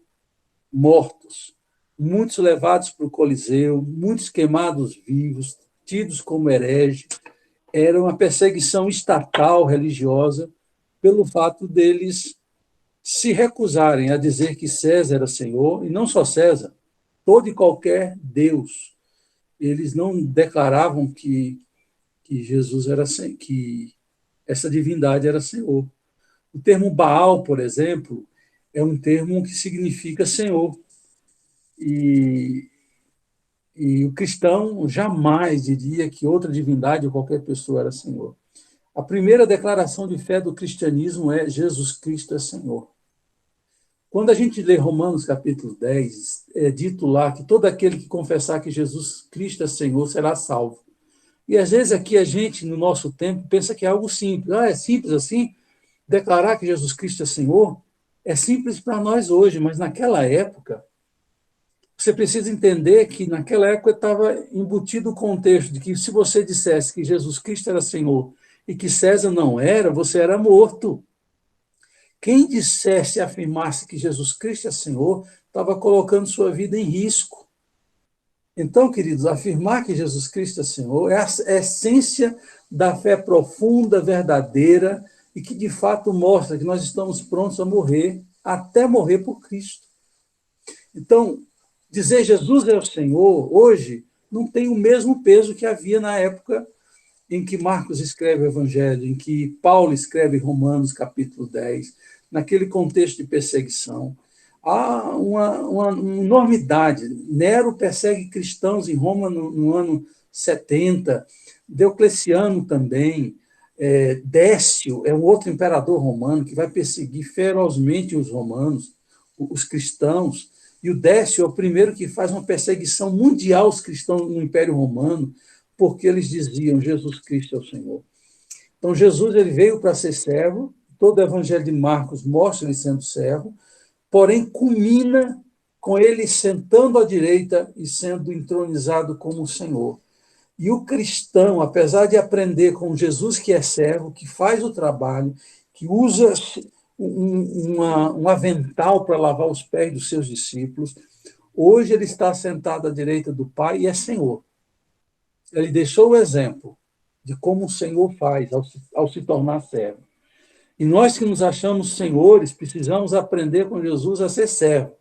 mortos. Muitos levados para o Coliseu, muitos queimados vivos, tidos como hereges. Era uma perseguição estatal, religiosa, pelo fato deles se recusarem a dizer que César era Senhor, e não só César, todo e qualquer Deus. Eles não declaravam que Jesus era que essa divindade era Senhor. O termo Baal, por exemplo, é um termo que significa Senhor. E o cristão jamais diria que outra divindade ou qualquer pessoa era Senhor. A primeira declaração de fé do cristianismo é Jesus Cristo é Senhor. Quando a gente lê Romanos capítulo 10, é dito lá que todo aquele que confessar que Jesus Cristo é Senhor será salvo. E às vezes aqui a gente, no nosso tempo, pensa que é algo simples. É simples assim? Declarar que Jesus Cristo é Senhor? é simples para nós hoje, mas naquela época, você precisa entender que naquela época estava embutido o contexto de que se você dissesse que Jesus Cristo era Senhor e que César não era, você era morto. Quem dissesse e afirmasse que Jesus Cristo é Senhor, estava colocando sua vida em risco. Então, queridos, afirmar que Jesus Cristo é Senhor é a essência da fé profunda, verdadeira, e que, de fato, mostra que nós estamos prontos a morrer, até morrer por Cristo. Então, dizer Jesus é o Senhor, hoje, não tem o mesmo peso que havia na época em que Marcos escreve o Evangelho, em que Paulo escreve Romanos, capítulo 10, naquele contexto de perseguição. Há uma enormidade. Nero persegue cristãos em Roma no ano 70, Diocleciano também, Décio é um outro imperador romano que vai perseguir ferozmente os romanos, os cristãos, e o Décio é o primeiro que faz uma perseguição mundial aos cristãos no Império Romano, porque eles diziam Jesus Cristo é o Senhor. Então, Jesus ele veio para ser servo, todo o Evangelho de Marcos mostra ele sendo servo, porém culmina com ele sentando à direita e sendo entronizado como Senhor. E o cristão, apesar de aprender com Jesus que é servo, que faz o trabalho, que usa um avental para lavar os pés dos seus discípulos, hoje ele está sentado à direita do Pai e é Senhor. Ele deixou o exemplo de como o Senhor faz ao se tornar servo. E nós que nos achamos senhores, precisamos aprender com Jesus a ser servo.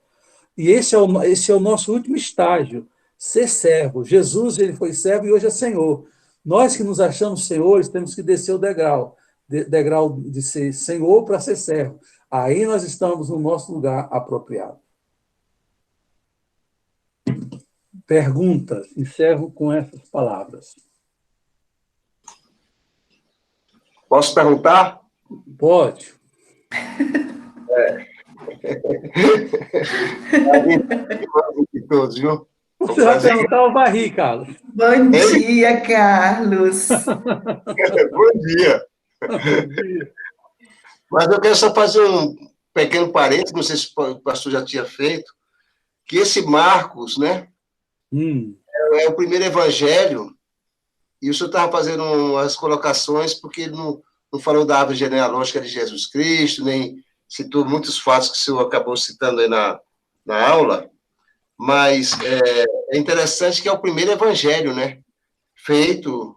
E esse é o nosso último estágio, ser servo. Jesus ele foi servo e hoje é Senhor. Nós que nos achamos senhores, temos que descer o degrau de ser Senhor para ser servo. Aí nós estamos no nosso lugar apropriado. Perguntas, encerro com essas palavras. Posso perguntar? Pode. Todos, viu? Você vai perguntar ao Barri, Carlos. Bom dia, Carlos. Bom dia. Bom dia. Mas eu quero só fazer um pequeno parênteses, não sei se o pastor já tinha feito, que esse Marcos, né, é o primeiro evangelho, e o senhor estava fazendo umas colocações, porque ele não falou da árvore genealógica de Jesus Cristo, nem citou muitos fatos que o senhor acabou citando aí na aula, mas é interessante que é o primeiro evangelho, né, feito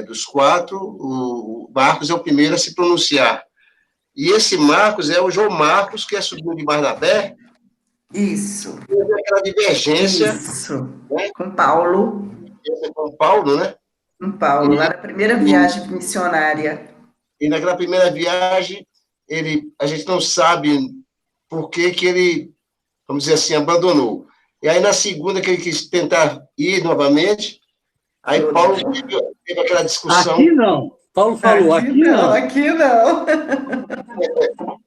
dos quatro, o Marcos é o primeiro a se pronunciar. E esse Marcos é o João Marcos, que é sobrinho de Barnabé. Isso. Aquela divergência. Isso. Né? Com Paulo. Com Paulo, né? Com Paulo, lá na primeira viagem missionária. E naquela primeira viagem, a gente não sabe por que ele, vamos dizer assim, abandonou. E aí, na segunda, que ele quis tentar ir novamente, aí Paulo teve aquela discussão. Aqui não. Paulo falou, aqui não. Aqui não.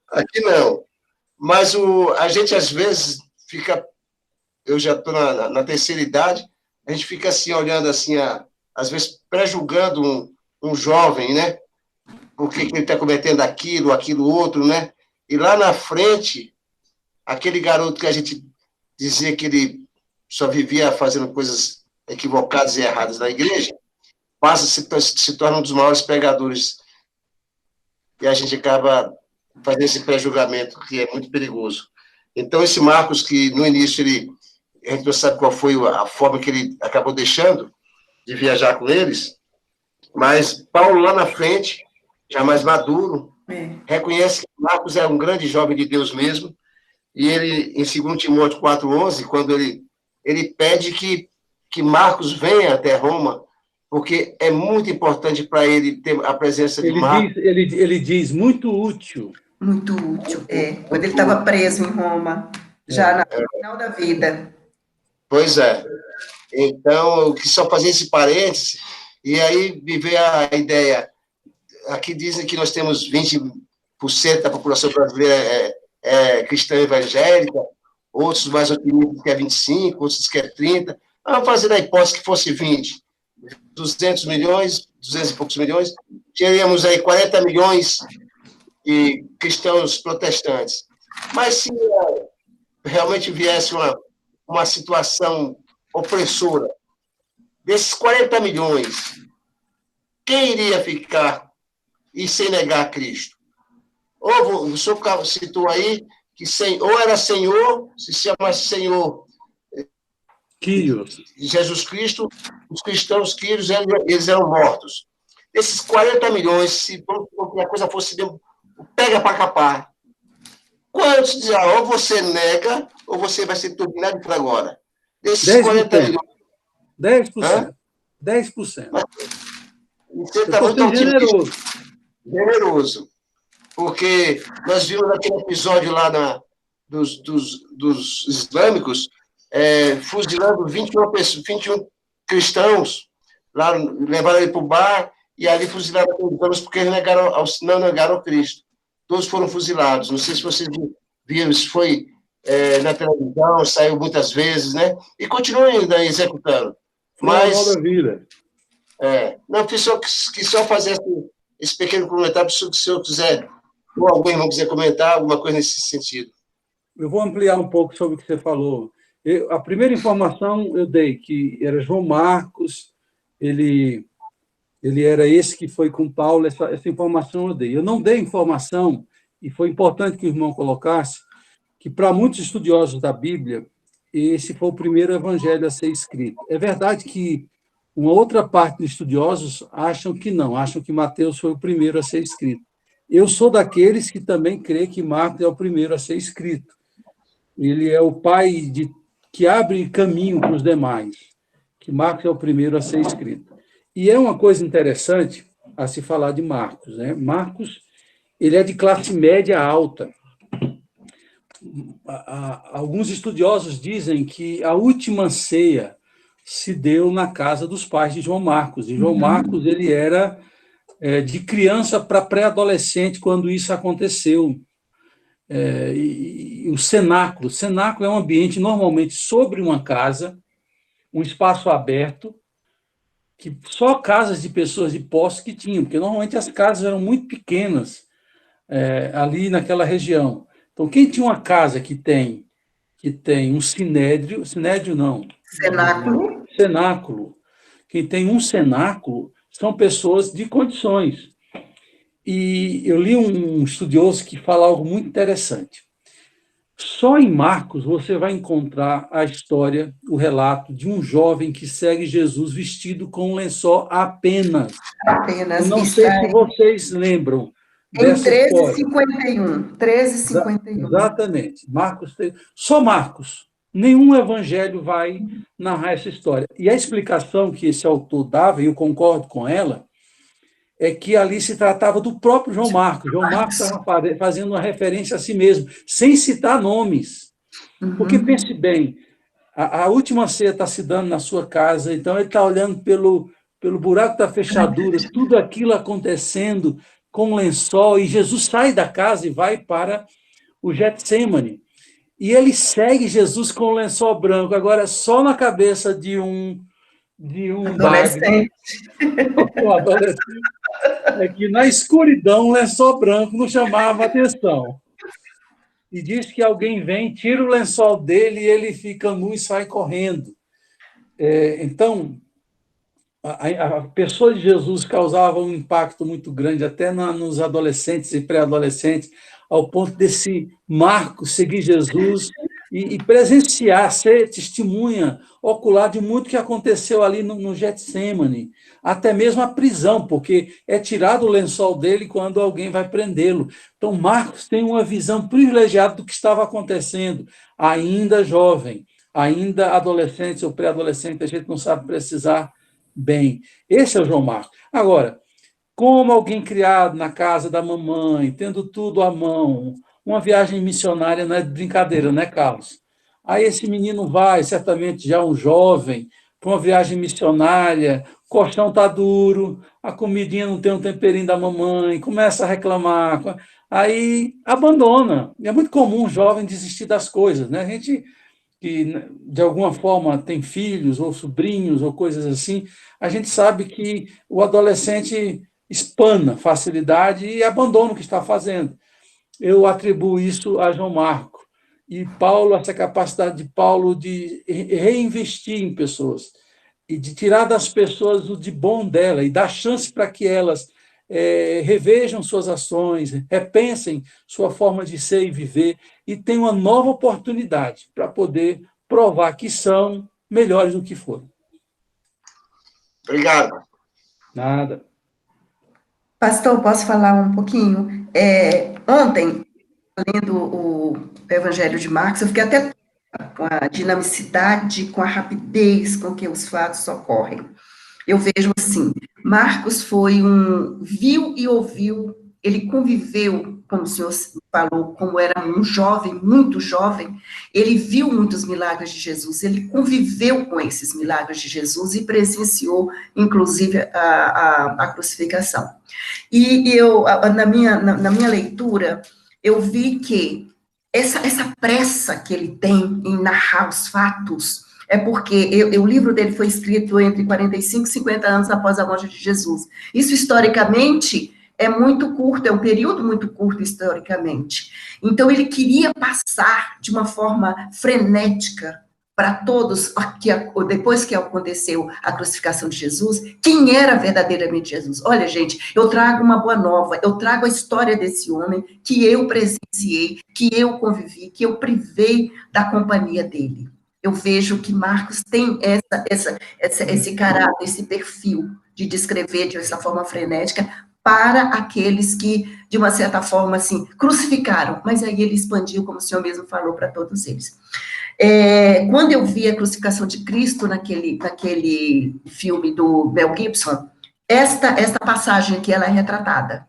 Aqui não. Mas a gente, às vezes, fica... Eu já estou na terceira idade, a gente fica assim, olhando assim, às vezes, pré-julgando um jovem, né? Por que ele está cometendo aquilo outro, né? E lá na frente, aquele garoto que a gente dizia que ele só vivia fazendo coisas equivocadas e erradas na igreja, se torna um dos maiores pregadores. E a gente acaba fazendo esse pré-julgamento, que é muito perigoso. Então, esse Marcos, que no início a gente não sabe qual foi a forma que ele acabou deixando de viajar com eles, mas Paulo, lá na frente, já mais maduro, reconhece que Marcos é um grande jovem de Deus mesmo, e ele, em 2 Timóteo 4,11, quando ele pede que Marcos venha até Roma, porque é muito importante para ele ter a presença de Marcos. Ele diz, muito útil. Muito útil, quando ele estava preso em Roma, já no final da vida. Pois é. Então, eu quis só fazer esse parêntese, e aí me veio a ideia. Aqui dizem que nós temos 20% da população brasileira cristã evangélica, outros mais otimistas que é 25%, outros que é 30%. Vamos fazer a hipótese que fosse 20%. 200 milhões, 200 e poucos milhões, teríamos aí 40 milhões de cristãos protestantes. Mas se realmente viesse uma situação opressora, desses 40 milhões, quem iria ficar e sem negar a Cristo? Ou o senhor citou aí que ou era Senhor, se chama Senhor Quírios. Jesus Cristo, os cristãos quírios, eles eram mortos. Esses 40 milhões, se a coisa fosse pega para capar, quantos dirão, ou você nega, ou você vai ser turbinado por agora? Desses 10%. 40 milhões. 10%. Hã? 10%. Você está muito generoso. Generoso. Porque nós vimos naquele episódio lá dos islâmicos, fuzilando 21 cristãos, lá, levaram ele para o bar, e ali fuzilaram aqueles porque eles não negaram o Cristo. Todos foram fuzilados. Não sei se vocês viram, isso foi na televisão, saiu muitas vezes, né? E continuam ainda executando. Mas, não, fiz só fazer esse pequeno comentário, se o senhor quiser, ou algum irmão quiser comentar, alguma coisa nesse sentido. Eu vou ampliar um pouco sobre o que você falou. A primeira informação eu dei, que era João Marcos, ele era esse que foi com Paulo, essa informação eu dei. Eu não dei informação, e foi importante que o irmão colocasse, que para muitos estudiosos da Bíblia, esse foi o primeiro evangelho a ser escrito. É verdade que uma outra parte dos estudiosos acham que não, acham que Mateus foi o primeiro a ser escrito. Eu sou daqueles que também crê que Marcos é o primeiro a ser escrito. Ele é o pai que abre caminho para os demais, que Marcos é o primeiro a ser escrito. E é uma coisa interessante a se falar de Marcos, né? Marcos, ele é de classe média alta. Alguns estudiosos dizem que a última ceia se deu na casa dos pais de João Marcos. E João Marcos, ele era de criança para pré-adolescente quando isso aconteceu. E o cenáculo é um ambiente normalmente sobre uma casa, um espaço aberto, que só casas de pessoas de posse que tinham, porque normalmente as casas eram muito pequenas ali naquela região. Então, quem tinha uma casa que tem um cenáculo, quem tem um cenáculo são pessoas de condições. E eu li um estudioso que fala algo muito interessante. Só em Marcos você vai encontrar a história, o relato de um jovem que segue Jesus vestido com um lençol apenas. Apenas. Eu não sei se vocês lembram dessa história. Em 13:51. Exatamente. Só Marcos. Nenhum evangelho vai narrar essa história. E a explicação que esse autor dava, e eu concordo com ela, é que ali se tratava do próprio João Marcos. João Marcos estava fazendo uma referência a si mesmo, sem citar nomes. Porque, pense bem, a última ceia está se dando na sua casa, então ele está olhando pelo buraco da fechadura, tudo aquilo acontecendo com lençol, e Jesus sai da casa e vai para o Getsêmani. E ele segue Jesus com o lençol branco, agora só na cabeça de um adolescente. É que na escuridão o lençol branco não chamava atenção. E diz que alguém vem, tira o lençol dele e ele fica nu e sai correndo. Então, a pessoa de Jesus causava um impacto muito grande, até nos adolescentes e pré-adolescentes, ao ponto desse Marcos seguir Jesus e presenciar, ser testemunha ocular de muito que aconteceu ali no Getsêmani, até mesmo a prisão, porque é tirado o lençol dele quando alguém vai prendê-lo. Então, Marcos tem uma visão privilegiada do que estava acontecendo, ainda jovem, ainda adolescente ou pré-adolescente, a gente não sabe precisar bem. Esse é o João Marcos. Agora, como alguém criado na casa da mamãe, tendo tudo à mão, uma viagem missionária não é brincadeira, né, Carlos? Aí esse menino vai, certamente já um jovem, para uma viagem missionária, o colchão está duro, a comidinha não tem um temperinho da mamãe, começa a reclamar, aí abandona. E é muito comum um jovem desistir das coisas, né? A gente que, de alguma forma, tem filhos ou sobrinhos ou coisas assim, a gente sabe que o adolescente espana facilidade e abandona o que está fazendo. eu atribuo isso a João Marco. E Paulo, essa capacidade de Paulo de reinvestir em pessoas e de tirar das pessoas o de bom dela e dar chance para que elas revejam suas ações, repensem sua forma de ser e viver e tenham uma nova oportunidade para poder provar que são melhores do que foram. Obrigado. Nada. Pastor, posso falar um pouquinho? Ontem, lendo o Evangelho de Marcos, eu fiquei até com a dinamicidade, com a rapidez com que os fatos ocorrem. Eu vejo assim, Marcos foi viu e ouviu, ele conviveu, como o senhor falou, como era um jovem, muito jovem, ele viu muitos milagres de Jesus, ele conviveu com esses milagres de Jesus e presenciou, inclusive, a crucificação. E eu, na minha leitura, eu vi que essa pressa que ele tem em narrar os fatos, é porque o livro dele foi escrito entre 45 e 50 anos após a morte de Jesus. Isso, historicamente, é muito curto, é um período muito curto, historicamente. Então, ele queria passar de uma forma frenética para todos, depois que aconteceu a crucificação de Jesus, quem era verdadeiramente Jesus. Olha, gente, eu trago uma boa nova, eu trago a história desse homem que eu presenciei, que eu convivi, que eu privei da companhia dele. Eu vejo que Marcos tem esse caráter, esse perfil de descrever de essa forma frenética para aqueles que, de uma certa forma, assim, crucificaram, mas aí ele expandiu, como o senhor mesmo falou, para todos eles. Quando eu vi a crucificação de Cristo naquele filme do Mel Gibson, esta passagem aqui, ela é retratada.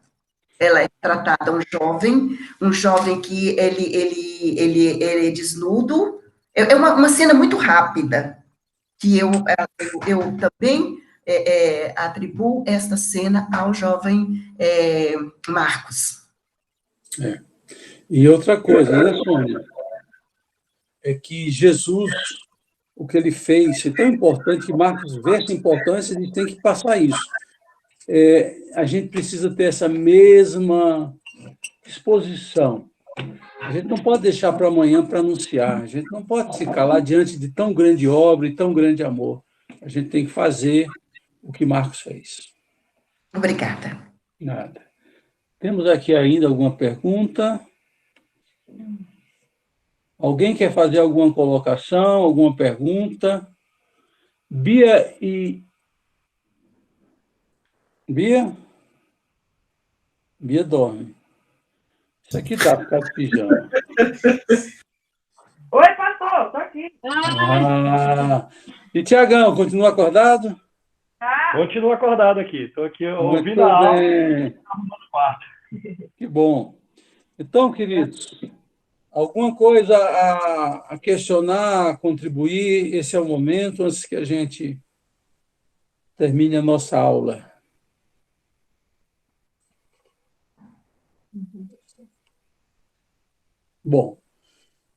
Ela é retratada um jovem que ele é desnudo. É uma cena muito rápida, que eu também atribuo esta cena ao jovem Marcos. E outra coisa, né, Sônia? É que Jesus, o que ele fez, é tão importante que Marcos vê essa importância, a gente tem que passar isso. A gente precisa ter essa mesma disposição. A gente não pode deixar para amanhã para anunciar, a gente não pode se calar diante de tão grande obra e tão grande amor. A gente tem que fazer o que Marcos fez. Obrigada. Nada. Temos aqui ainda alguma pergunta? Alguém quer fazer alguma colocação, alguma pergunta? Bia? Bia dorme. Isso aqui dá para ficar de pijama. Oi, pastor, estou aqui. E Tiagão, continua acordado? Continuo acordado aqui. Estou aqui ouvindo a aula e arrumando o quarto. Que bom. Então, queridos, alguma coisa a questionar, a contribuir? Esse é o momento, antes que a gente termine a nossa aula. Bom,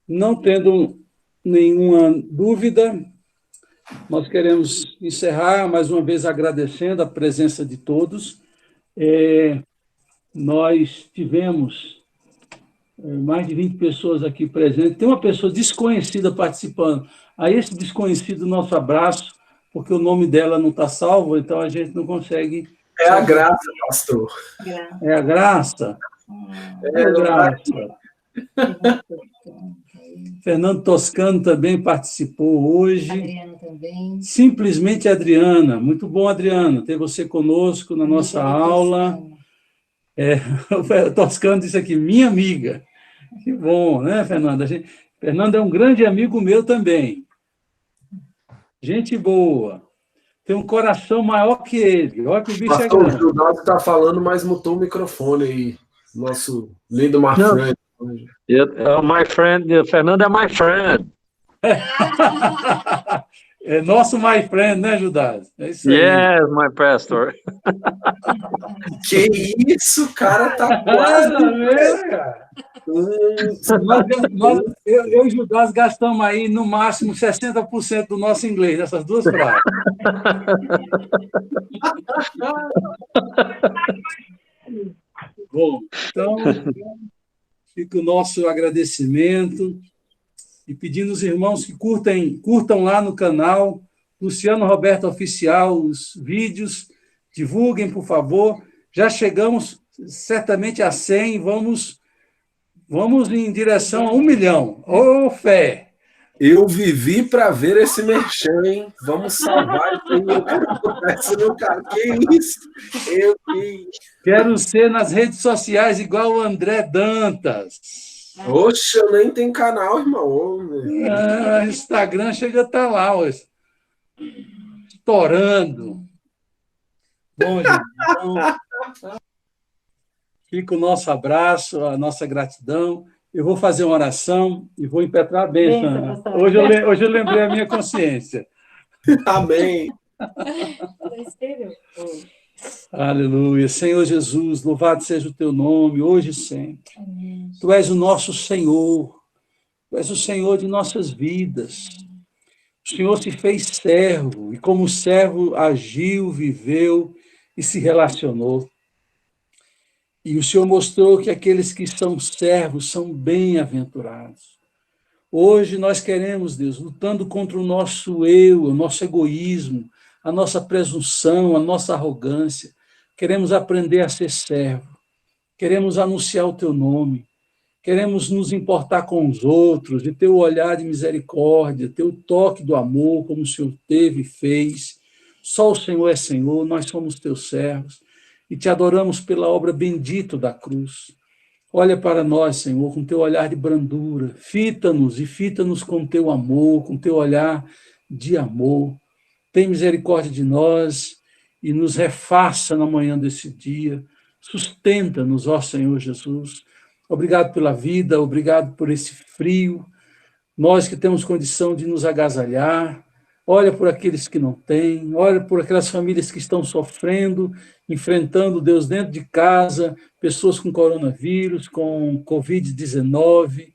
não tendo nenhuma dúvida, nós queremos encerrar, mais uma vez agradecendo a presença de todos. Nós tivemos mais de 20 pessoas aqui presentes. Tem uma pessoa desconhecida participando. A esse desconhecido, nosso abraço, porque o nome dela não está salvo, então a gente não consegue... É a Graça, pastor. É a Graça? É a Graça. Fernando Toscano também participou hoje. Adriana também. Simplesmente Adriana. Muito bom, Adriana, ter você conosco na nossa aula. O Toscano disse aqui, minha amiga. Que bom, né, Fernanda? Fernando é um grande amigo meu também. Gente boa. Tem um coração maior que ele. Olha que o bicho é grande. Pastor, o Judado está falando, mas mutou o microfone aí. Nosso lindo Marfred. My friend, Fernando é my friend. É nosso my friend, né, Judas? É isso aí. Yes, my pastor. Que isso, o cara tá quase... Eu e Judas gastamos aí, no máximo, 60% do nosso inglês, nessas duas frases. Bom, então... Fica o nosso agradecimento e pedindo aos irmãos que curtam lá no canal Luciano Roberto Oficial os vídeos, divulguem, por favor. Já chegamos certamente a 100, vamos em direção a 1 milhão. Ô, fé! Eu vivi para ver esse merchan, hein? Vamos salvar isso aí. Eu quero botar isso no cara. Que isso? Eu vi. Quero ser nas redes sociais igual o André Dantas. Oxe, eu nem tenho canal, irmão. Instagram chega a estar lá, ó, estourando. Bom, gente, então, fica o nosso abraço, a nossa gratidão. Eu vou fazer uma oração e vou impetrar a bênção. Hoje eu lembrei a minha consciência. Amém. Aleluia. Senhor Jesus, louvado seja o teu nome, hoje e sempre. Amém. Tu és o nosso Senhor. Tu és o Senhor de nossas vidas. O Senhor se fez servo e como servo agiu, viveu e se relacionou. E o Senhor mostrou que aqueles que são servos são bem-aventurados. Hoje nós queremos, Deus, lutando contra o nosso eu, o nosso egoísmo, a nossa presunção, a nossa arrogância. Queremos aprender a ser servo. Queremos anunciar o teu nome. Queremos nos importar com os outros, de ter o olhar de misericórdia, ter o toque do amor, como o Senhor teve e fez. Só o Senhor é Senhor, nós somos teus servos e te adoramos pela obra bendita da cruz. Olha para nós, Senhor, com teu olhar de brandura, fita-nos e fita-nos com teu amor, com teu olhar de amor. Tem misericórdia de nós e nos refaça na manhã desse dia. Sustenta-nos, ó Senhor Jesus. Obrigado pela vida, obrigado por esse frio. Nós que temos condição de nos agasalhar, olha por aqueles que não têm, olha por aquelas famílias que estão sofrendo, enfrentando, Deus, dentro de casa, pessoas com coronavírus, com Covid-19.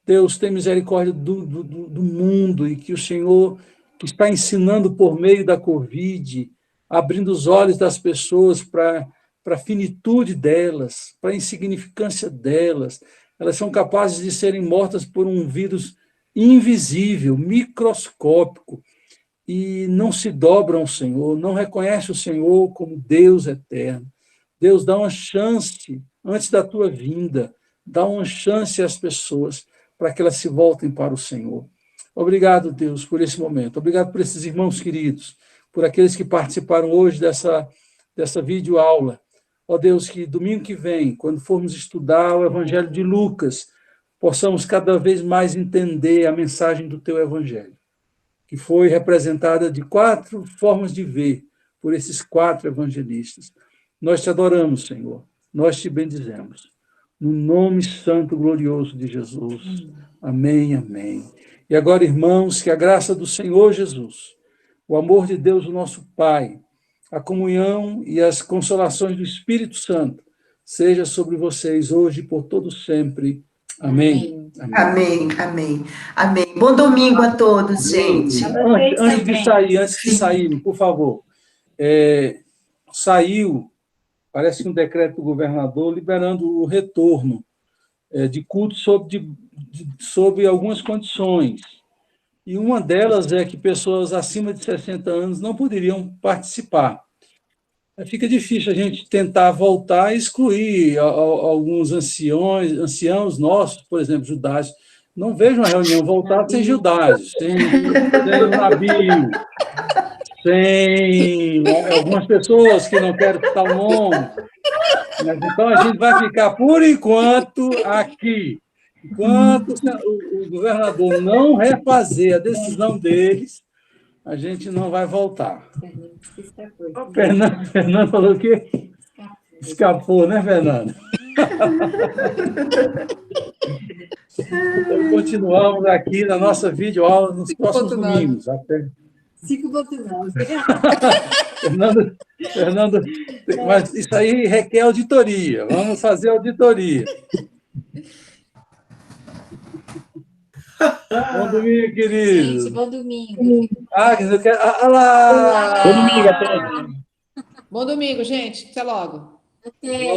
Deus, tem misericórdia do mundo e que o Senhor, que está ensinando por meio da Covid, abrindo os olhos das pessoas para a finitude delas, para a insignificância delas. Elas são capazes de serem mortas por um vírus invisível, microscópico, e não se dobram ao Senhor, não reconhecem o Senhor como Deus eterno. Deus, dá uma chance, antes da tua vinda, dá uma chance às pessoas para que elas se voltem para o Senhor. Obrigado, Deus, por esse momento. Obrigado por esses irmãos queridos, por aqueles que participaram hoje dessa videoaula. Ó Deus, que domingo que vem, quando formos estudar o Evangelho de Lucas, possamos cada vez mais entender a mensagem do teu Evangelho, que foi representada de 4 formas de ver por esses 4 evangelistas. Nós te adoramos, Senhor. Nós te bendizemos. No nome santo e glorioso de Jesus. Amém, amém. E agora, irmãos, que a graça do Senhor Jesus, o amor de Deus, o nosso Pai, a comunhão e as consolações do Espírito Santo seja sobre vocês hoje e por todo sempre. Amém. Amém, amém, amém. Bom domingo a todos, gente. Antes de sair, por favor, saiu, parece que um decreto do governador liberando o retorno de cultos sob algumas condições. E uma delas é que pessoas acima de 60 anos não poderiam participar. Fica difícil a gente tentar voltar e excluir alguns anciãos nossos, por exemplo, judáicos. Não vejo uma reunião voltar sem judáicos, sem nabio, sem algumas pessoas que não querem citar o nome. Mas, então, a gente vai ficar, por enquanto, aqui. Enquanto o governador não refazer a decisão deles, a gente não vai voltar. Fernando falou o quê? Escapou, né, Fernando? Então, continuamos aqui na nossa videoaula nos próximos domingos. Até... 5.9. Fernando, mas isso aí requer auditoria. Vamos fazer auditoria. Bom domingo, querido. Gente, bom domingo. Eu quero... lá! Bom domingo a todos. Bom domingo, gente. Até logo. Até.